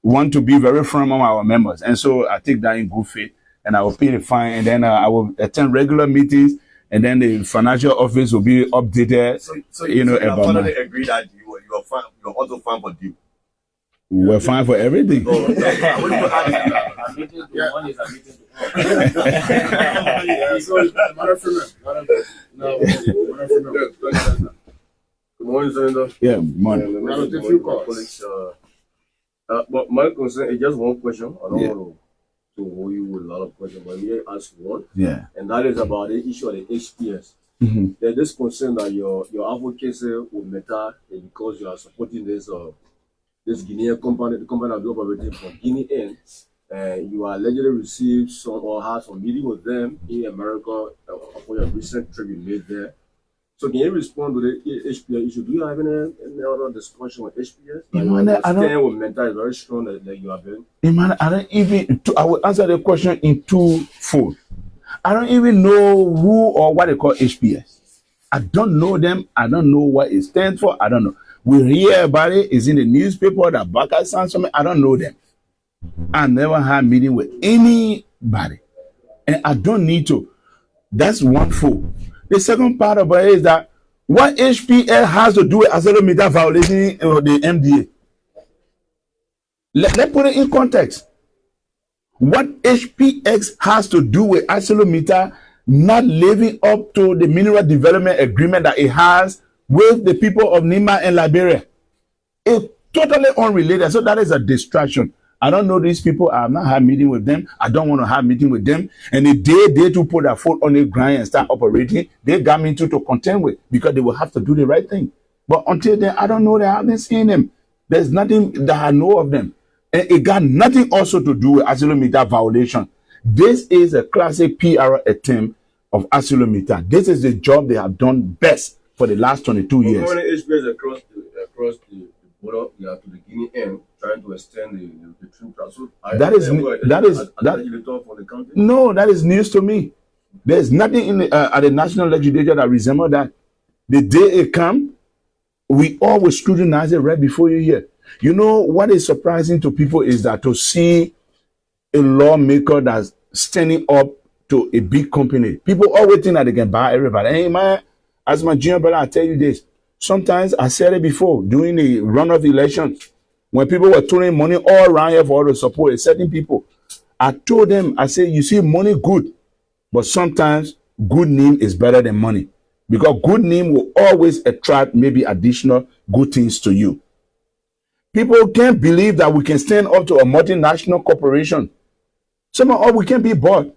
want to be very firm on our members. And so I take that in good faith, and I will pay the fine, and then I will attend regular meetings, and then the financial office will be updated. So you finally agree that you're also fine for due. We're fine for everything. Good morning, Senator. Yeah, morning. But my concern is just one question. I don't want to hold you with a lot of questions, but let me ask one. Yeah. And that is about the issue of the HPS. Mm-hmm. There's this concern that your advocacy will matter because you are supporting this Guinean company, the company that is operating from Guinea in. You allegedly received some or had some meeting with them in America for your recent trip you made there. So can you respond to the HPS issue? Do you have any other discussion with HPS? I with mental is very strong that you have been. I will answer the question in twofold. I don't even know who or what they call HPS. I don't know them. I don't know what it stands for. I don't know. We hear about it. It's in the newspaper that Baka sounds something. I don't know them. I never had a meeting with anybody. And I don't need to. That's one fool. The second part of it is that what HPL has to do with accelerometer violation of the MDA. Let's put it in context. What HPX has to do with accelerometer not living up to the mineral development agreement that it has with the people of Nimba and Liberia. It's totally unrelated. So that is a distraction. I don't know these people. I have not had a meeting with them. I don't want to have a meeting with them. And the day they to put their foot on the ground and start operating, they got me to contend with because they will have to do the right thing. But until then, I don't know them. I haven't seen them. There's nothing that I know of them. And it got nothing also to do with accelerometer violation. This is a classic PR attempt of accelerometer. This is the job they have done best for the last 22 years. How many HPS across the border, you have to the Guinea end, trying to extend the twin track. So that is news to me. There's nothing in the, at the national legislature that resembles that. The day it comes, we always scrutinize it right before you hear. You know what is surprising to people is that to see a lawmaker that's standing up to a big company. People always think that they can buy everybody. Hey man, as my junior brother, I tell you this. Sometimes I said it before during the runoff elections, when people were throwing money all around here for all the support, certain people. I told them, I said, you see, money good, but sometimes good name is better than money. Because good name will always attract maybe additional good things to you. People can't believe that we can stand up to a multinational corporation. Some of us, we can't be bought.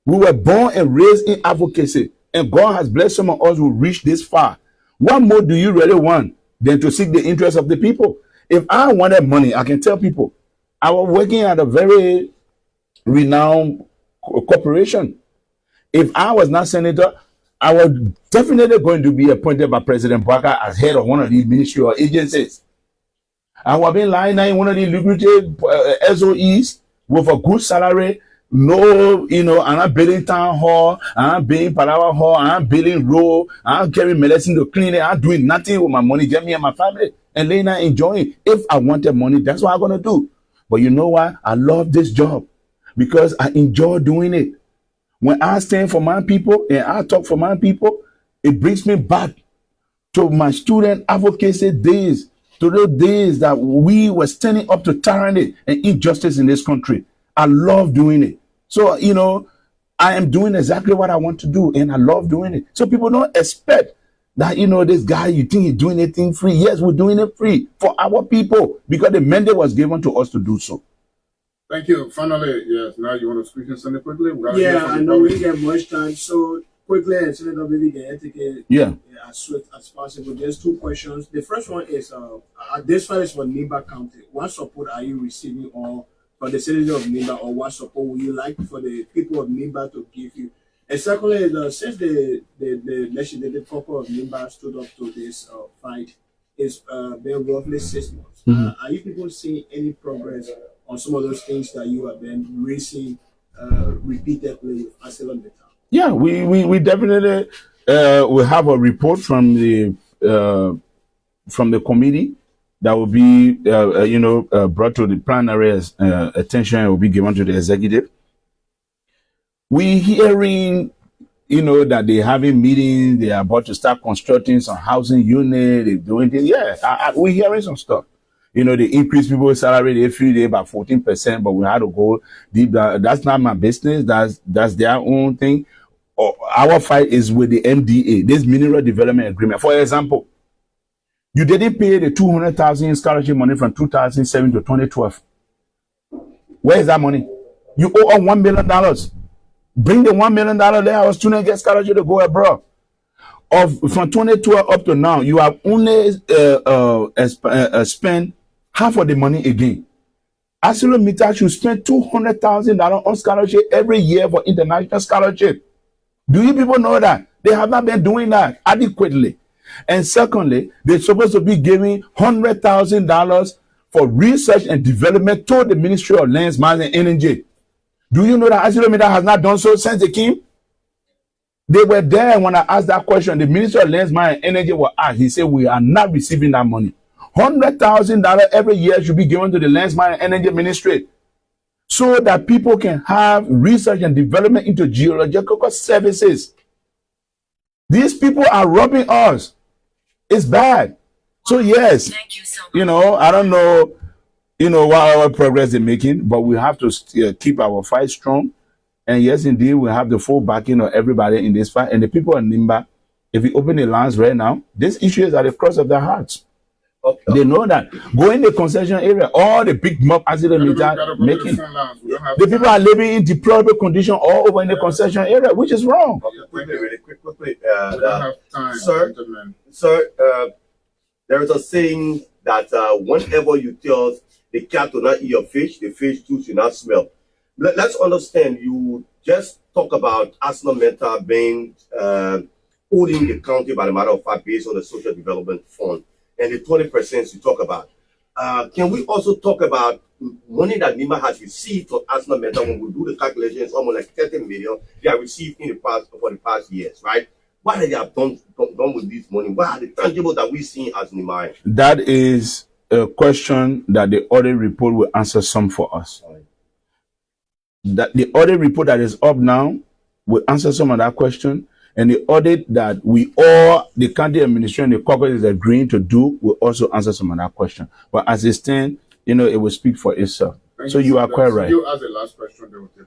We were born and raised in advocacy, and God has blessed some of us who reach this far. What more do you really want than to seek the interest of the people? If I wanted money, I can tell people, I was working at a very renowned corporation. If I was not senator, I was definitely going to be appointed by President Baka as head of one of these ministry or agencies. I was being lying in one of the lucrative SOEs with a good salary. No, I'm not building town hall, I'm building Palawa hall, I'm building road, I'm carrying medicine to clean it, I'm doing nothing with my money, get me and my family, and later enjoying. If I wanted money, that's what I'm going to do. But you know what? I love this job because I enjoy doing it. When I stand for my people and I talk for my people, it brings me back to my student advocacy days, to those days that we were standing up to tyranny and injustice in this country. I love doing it. So, I am doing exactly what I want to do, and I love doing it. So people don't expect that, this guy, you think he's doing anything free. Yes, we're doing it free for our people because the mandate was given to us to do so. Thank you. Finally, yes, now you want to speak in something quickly? Yeah, I know we didn't get much time, so quickly, and Senator Baby can take it as swift as possible. There's two questions. The first one is, this one is for Nimba County. What support are you receiving or for the citizen of Nimba, or what support would you like for the people of Nimba to give you? And secondly, since the legislative caucus of Nimba stood up to this fight, it's been roughly 6 months. Are you people seeing any progress on some of those things that you have been raising repeatedly with ArcelorMittal? Yeah, we definitely will have a report from the committee that will be brought to the plenary attention and will be given to the executive. We hearing that they're having meetings, they are about to start constructing some housing unit, they're doing things. Yeah, we're hearing some stuff. They increase people's salary every day by 14%, but we had to go deep down. That's not my business. That's their own thing. Our fight is with the MDA, this Mineral Development Agreement. For example, you didn't pay the 200,000 scholarship money from 2007 to 2012. Where is that money? You owe $1 million. Bring the $1 million there. Our students get scholarship to go abroad. From 2012 up to now, you have only spent half of the money again. ArcelorMittal should spend $200,000 on scholarship every year for international scholarship. Do you people know that? They have not been doing that adequately. And secondly, they're supposed to be giving $100,000 for research and development to the Ministry of Lands, Mines, and Energy. Do you know that ArcelorMittal has not done so since they came? They were there when I asked that question. The Minister of Lands, Mine and Energy was asked. He said, we are not receiving that money. $100,000 every year should be given to the Lands, Mine and Energy Ministry so that people can have research and development into geological services. These people are robbing us. It's bad. So yes, you know, I don't know, you know, what our progress they're making, but we have to keep our fight strong. And yes, indeed, we have the full backing of everybody in this fight. And the people in Nimba, if you open the lands right now, these issues are the cross of their hearts. Okay. They know that. Go in the concession area, all the big mob accident making. The people are living in deplorable condition all over in the concession area, which is wrong. Really quickly. Sir, there is a saying that whenever you tell the cat to not eat your fish, the fish too should not smell. Let's understand, you just talk about Arsenal Meta being owning the county by the matter of fact based on the social development fund and the 20% you talk about. Can we also talk about money that Nimba has received from Arsenal Meta? When we do the calculations, almost like 30 million they have received in the past for the past years, right? What have they have done with this money? What are the tangible that we see as Nimba? That is a question that the audit report will answer some for us. That the audit report that is up now will answer some of that question, and the audit that we all, the county administration, the caucus is agreeing to do will also answer some of that question. But as it stands, you know, it will speak for itself. So you are quite right. You ask the last question, then we'll take.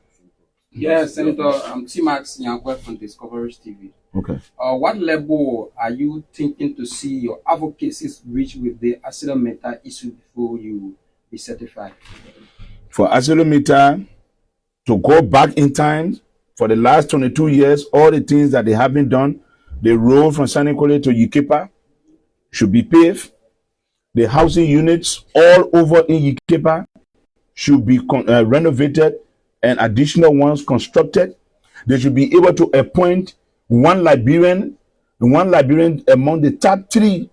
Yes, Senator, T-Max Nyankwe from Discovery TV. Okay. What level are you thinking to see your advocacies reach with the accelerometer issue before you be certified? For accelerometer to go back in time, for the last 22 years, all the things that they haven't done, the road from Sanikole to Yikipa should be paved. The housing units all over in Yikipa should be renovated and additional ones constructed. They should be able to appoint one Liberian among the top 3.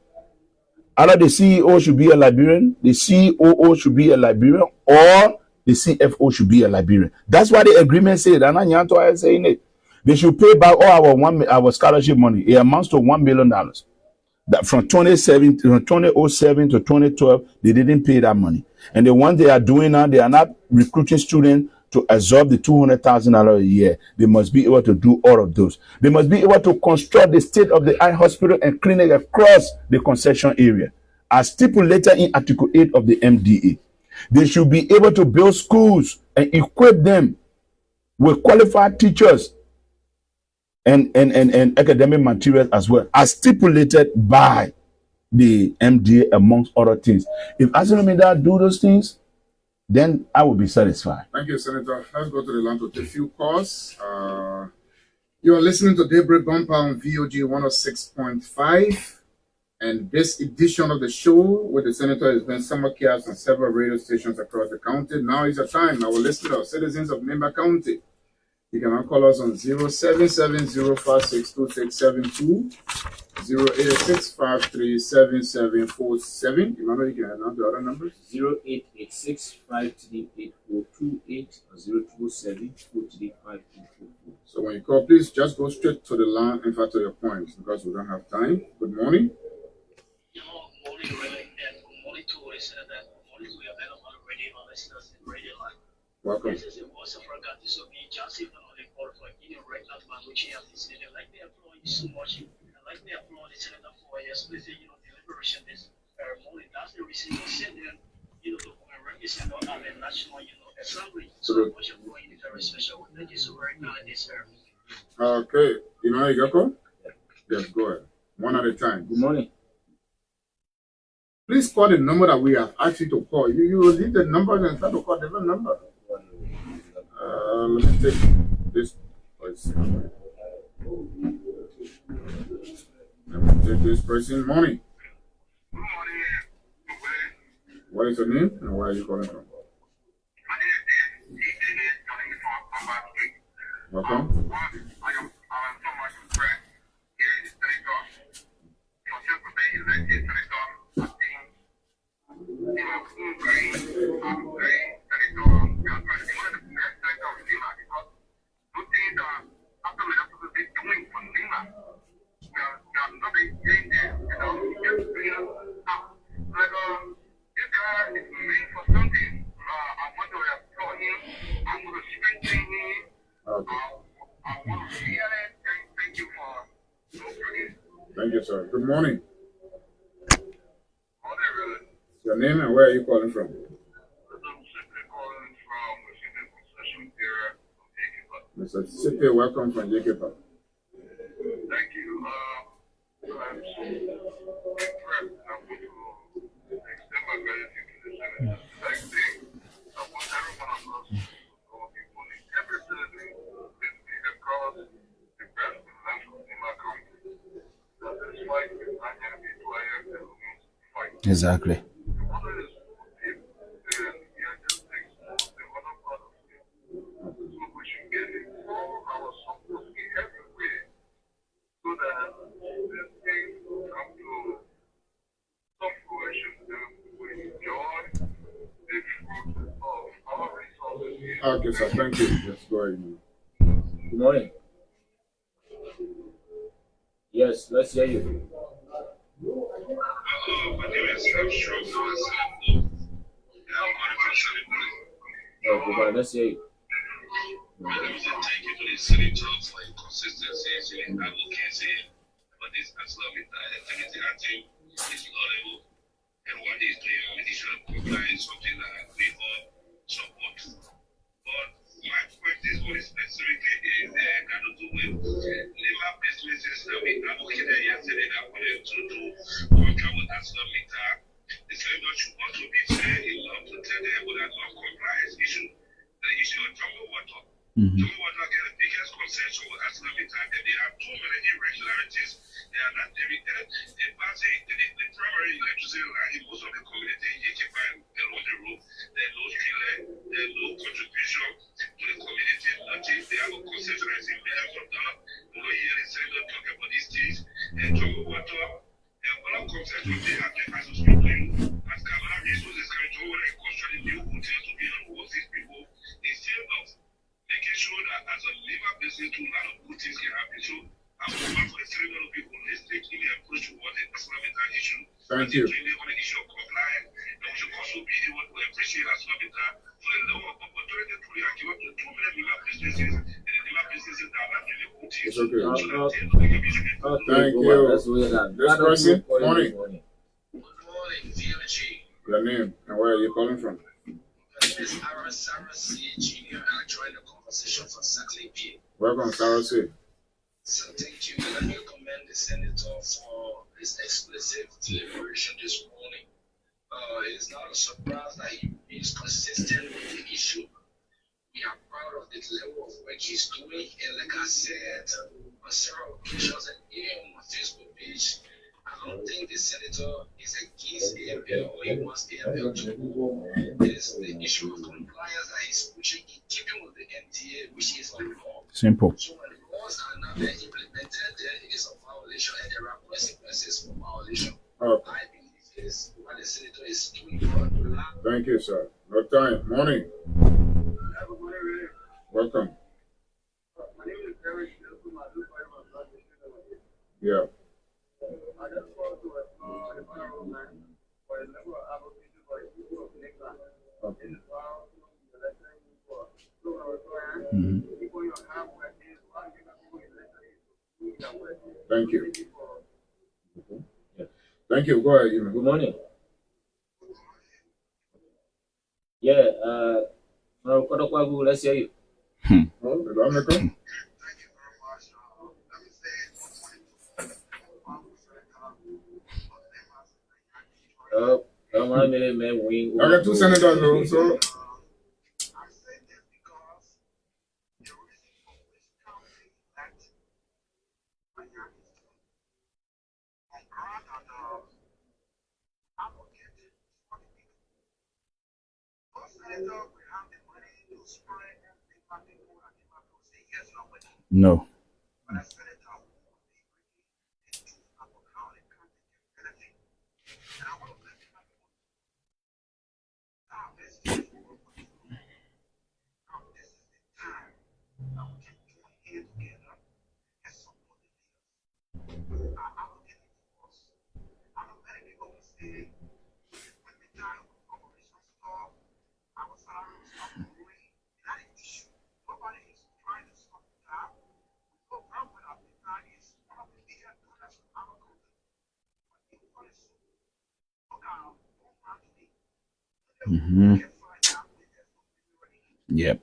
Either the CEO should be a Liberian, the COO should be a Liberian, or the CFO should be a Liberian. That's why the agreement said, and Nya Twayen saying it. They should pay back all our scholarship money. It amounts to $1 million. That from 2007 to 2012, they didn't pay that money. And the ones they are doing now, they are not recruiting students to absorb the $200,000 a year. They must be able to do all of those. They must be able to construct the state-of-the-art hospital and clinic across the concession area, as stipulated in Article 8 of the MDA. They should be able to build schools and equip them with qualified teachers and academic materials as well, as stipulated by the MDA, amongst other things. If Asinumida do those things, then I will be satisfied. Thank you, Senator. Let's go to the line to take a few calls. You are listening to Daybreak Bumper on VOG 106.5. And this edition of the show with the Senator has been simulcast on several radio stations across the county. Now is the time, our listeners, citizens of Nimba County. You can now call us on 07705626672, 086537747. Emmanuel, you can announce the other numbers. 0886538428 or 0207435244. So when you call, please just go straight to the line, in fact, to your points, because we don't have time. Good morning. Welcome. This is a voice of regard to be just even on the call for any regular man which he has decided. Like they applaud you so much. I like they applaud the Senator for especially, you know, the liberation this morning. That's the reason we send them, you know, to represent our national, you know, assembly. So much of going is very special. Thank you so very much. This Okay. You know, you go? Yes, go ahead. One at a time. Good morning. Please call the number that we have asked you to call. You will leave the number and start to call the different number. Let me take this. Let me take this person. Morning. What is your name and where are you calling from? Welcome. Yes, sir. Good morning. Your name and where are you calling from? Mississippi, welcome from Yekepa. Thank you. I'm so impressed. I want to extend my gratitude to the Senate. I think I want every one of us to go be bullied. Every citizen is across the best financial in my country. That is fight with Nya Twayen and fight. Exactly. Okay, sir. Thank you. Let's go ahead. Good morning. Yes, let's hear you. My name is Armstrong. Okay, let's hear you. Thank you to the senator for your consistency and advocacy for this Islamic activity. I think it's laudable. And what he's doing on the issue of compliance is something that we all support. But my point is what specifically is got to do with labor businesses that we advocated yesterday that wanted to do contract with Islamic. The senator should also be fair enough to tell them about that non-compliance issue, the issue of jungle water. Jungle water get the biggest concession with Islamic that they have too many irregularities. They are not doing that. The primary electricity line in most of the community in Yekepa and along the road, there's no street light, there's no contribution to the community, nothing. They have a concession that's in millions of dollars. We don't hear the senator talk about these things. And jungle water, and other concessions they have as we speak to you. As Kangar resources coming to over and constructing new hotels to be able to host these people instead of making sure that as a labor business, a lot of good things can happen. So I would want for the senator to be holistic in the approach to what the Islamic issue. Thank you. On the issue of compliance, and we should also be able to appreciate Islamic for the level of opportunity to react to 2 million labor businesses and the labor businesses that are not really good things. It's okay. Thank you. This person, morning. Good morning, VMG. Your name and where are you calling from? My name is Sarah C. Jr. I joined the conversation for Saturday P. Welcome, Sarah C. So thank you. Let me commend the senator for his explicit deliberation this morning. It is not a surprise that he is consistent with the issue. We are proud of the level of work he's doing, and like I said on several occasions and even on my Facebook page, I don't think the senator is against AML or he wants AML to go. It is the issue of compliance that he's pushing in keeping with the NTA, which is the law. Simple. So when laws are not being implemented, then it is a violation and there are consequences for violation. I believe it is what the senator is doing. Thank you, sir. No time. Morning. Welcome. My name is Eric. Yeah. I just want to explore the federal line for the level of application for the people of Nimba. In the file, the election for people you have where is one people election. Thank you. Thank you. Go ahead, Ema. Good morning. Yeah, let's hear you. I got two senators though, so. No. Mm-hmm. Yep.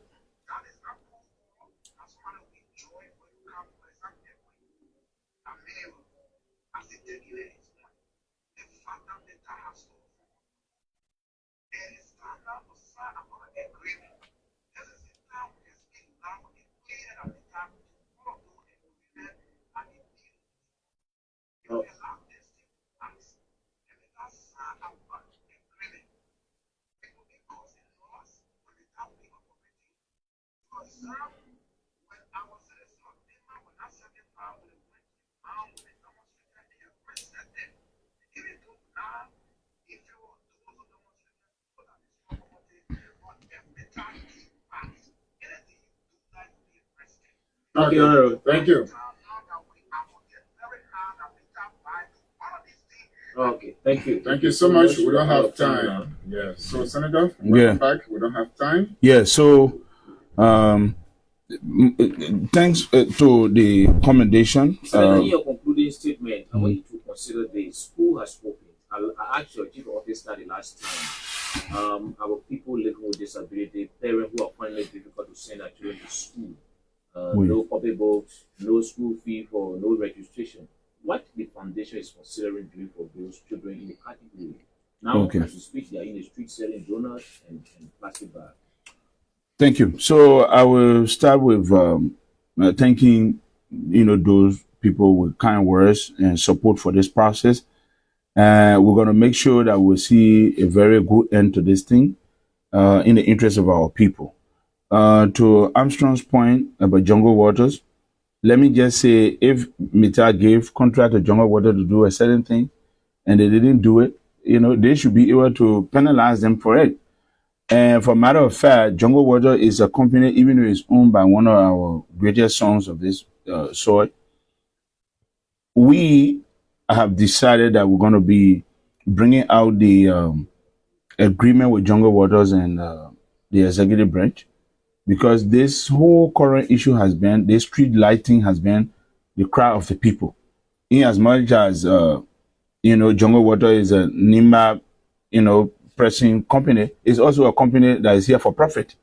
Okay, all right. Thank you. Okay, thank you. Thank you so much. We don't have time. Yeah. So, Senator, Yeah. back. We don't have time. Yeah. So, thanks to the commendation. Senator, in your concluding statement, I want you to consider this. Who has spoken? I asked your chief officer the last time. Our people living with disability, parents who are finding it difficult to send their children to school. No copy books, no school fee for no registration. What the foundation is considering doing for those children in the category. Now, as we speak, they are in the street selling donuts and plastic bags. Thank you. So I will start with thanking, those people with kind words and support for this process. We're going to make sure that we'll see a very good end to this thing in the interest of our people. To Armstrong's point about Jungle Waters, let me just say, if Mita gave contract to Jungle Water to do a certain thing and they didn't do it, they should be able to penalize them for it. And for matter of fact, Jungle Water is a company, even though it's owned by one of our greatest sons of this soil. We have decided that we're going to be bringing out the agreement with Jungle Waters and the executive branch, because this whole current issue has been, the street lighting has been the cry of the people. In as much as, Jungle Water is a Nimba, pressing company, it's also a company that is here for profit.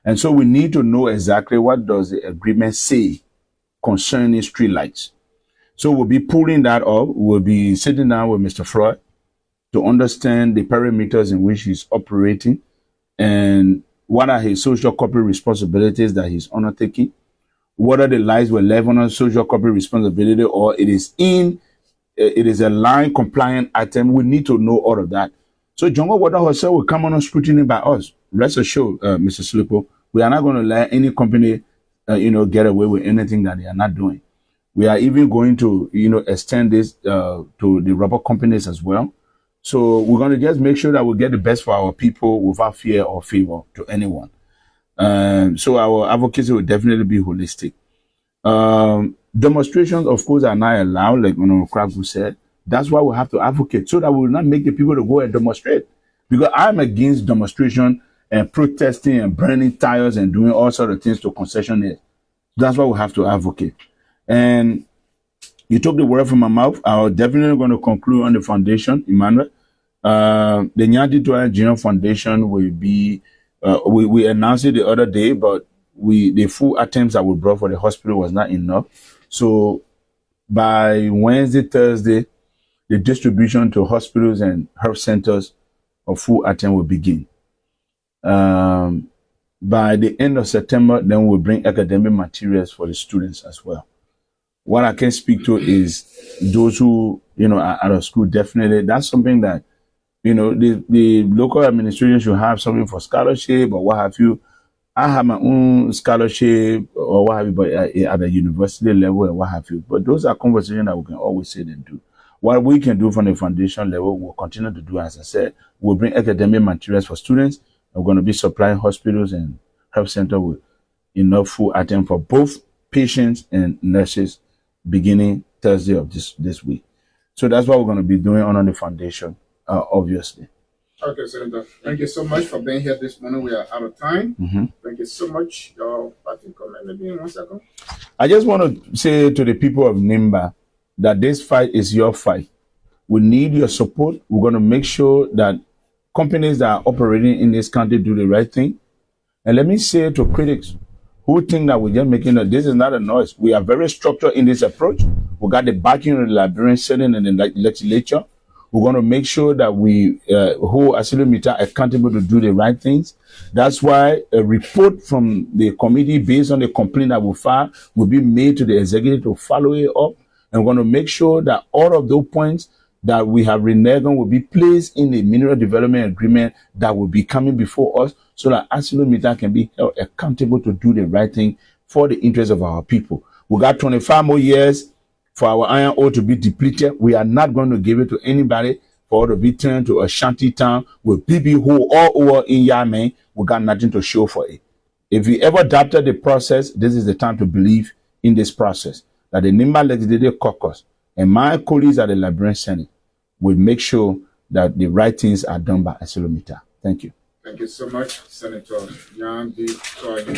And so we need to know exactly what does the agreement say concerning street lights. So we'll be pulling that up. We'll be sitting down with Mr. Floyd to understand the parameters in which he's operating and what are his social corporate responsibilities that he's undertaking. What are the lights were left on a social corporate responsibility, or it is a line compliant item. We need to know all of that. So Jungle Water herself will come on scrutiny by us. Rest assured, Mr. Slippo, we are not going to let any company, get away with anything that they are not doing. We are even going to, extend this to the rubber companies as well. So we're going to just make sure that we get the best for our people without fear or favor to anyone. So our advocacy will definitely be holistic. Demonstrations, of course, are not allowed, like Kragu said. That's why we have to advocate, so that we will not make the people to go and demonstrate. Because I'm against demonstration and protesting and burning tires and doing all sorts of things to concessionaires. That's why we have to advocate. And you took the word from my mouth. I'm definitely going to conclude on the foundation, Emmanuel. The Nya Twayen Junior Foundation will be, we announced it the other day, but the full attempts that we brought for the hospital was not enough. So by Wednesday, Thursday, the distribution to hospitals and health centers of full attempt will begin. By the end of September, then we'll bring academic materials for the students as well. What I can speak to is those who, are out of school. Definitely, that's something that, the local administration should have something for scholarship or what have you. I have my own scholarship or what have you, but at a university level and what have you. But those are conversations that we can always sit and do. What we can do from the foundation level, we'll continue to do. As I said, we'll bring academic materials for students. We're going to be supplying hospitals and health centers with enough full attempt for both patients and nurses beginning Thursday of this week. So that's what we're going to be doing on the foundation, obviously. Okay, Senator. Thank you so much for being here this morning. We are out of time. Thank you so much. Your parting comment, maybe in 1 second. I just want to say to the people of Nimba that this fight is your fight. We need your support. We're going to make sure that companies that are operating in this country do the right thing. And let me say to critics who think that we're just making this is not a noise. We are very structured in this approach. We got the backing of the Liberian Senate and the legislature. We're going to make sure that we hold Asylum Meter accountable to do the right things. That's why a report from the committee based on the complaint that we file will be made to the executive to follow it up. And we're going to make sure that all of those points that we have reneged on will be placed in the mineral development agreement that will be coming before us so that Asylum Meter can be held accountable to do the right thing for the interest of our people. We got 25 more years for our iron ore to be depleted. We are not going to give it to anybody for it to be turned to a shanty town with BB hole all over in Yemen. We got nothing to show for it. If we ever doubted the process, this is the time to believe in this process. That the Nimba Legislative Caucus and my colleagues at the Liberian Senate will make sure that the right things are done by Asylum Meter. Thank you. Thank you so much, Senator Nya Twayen.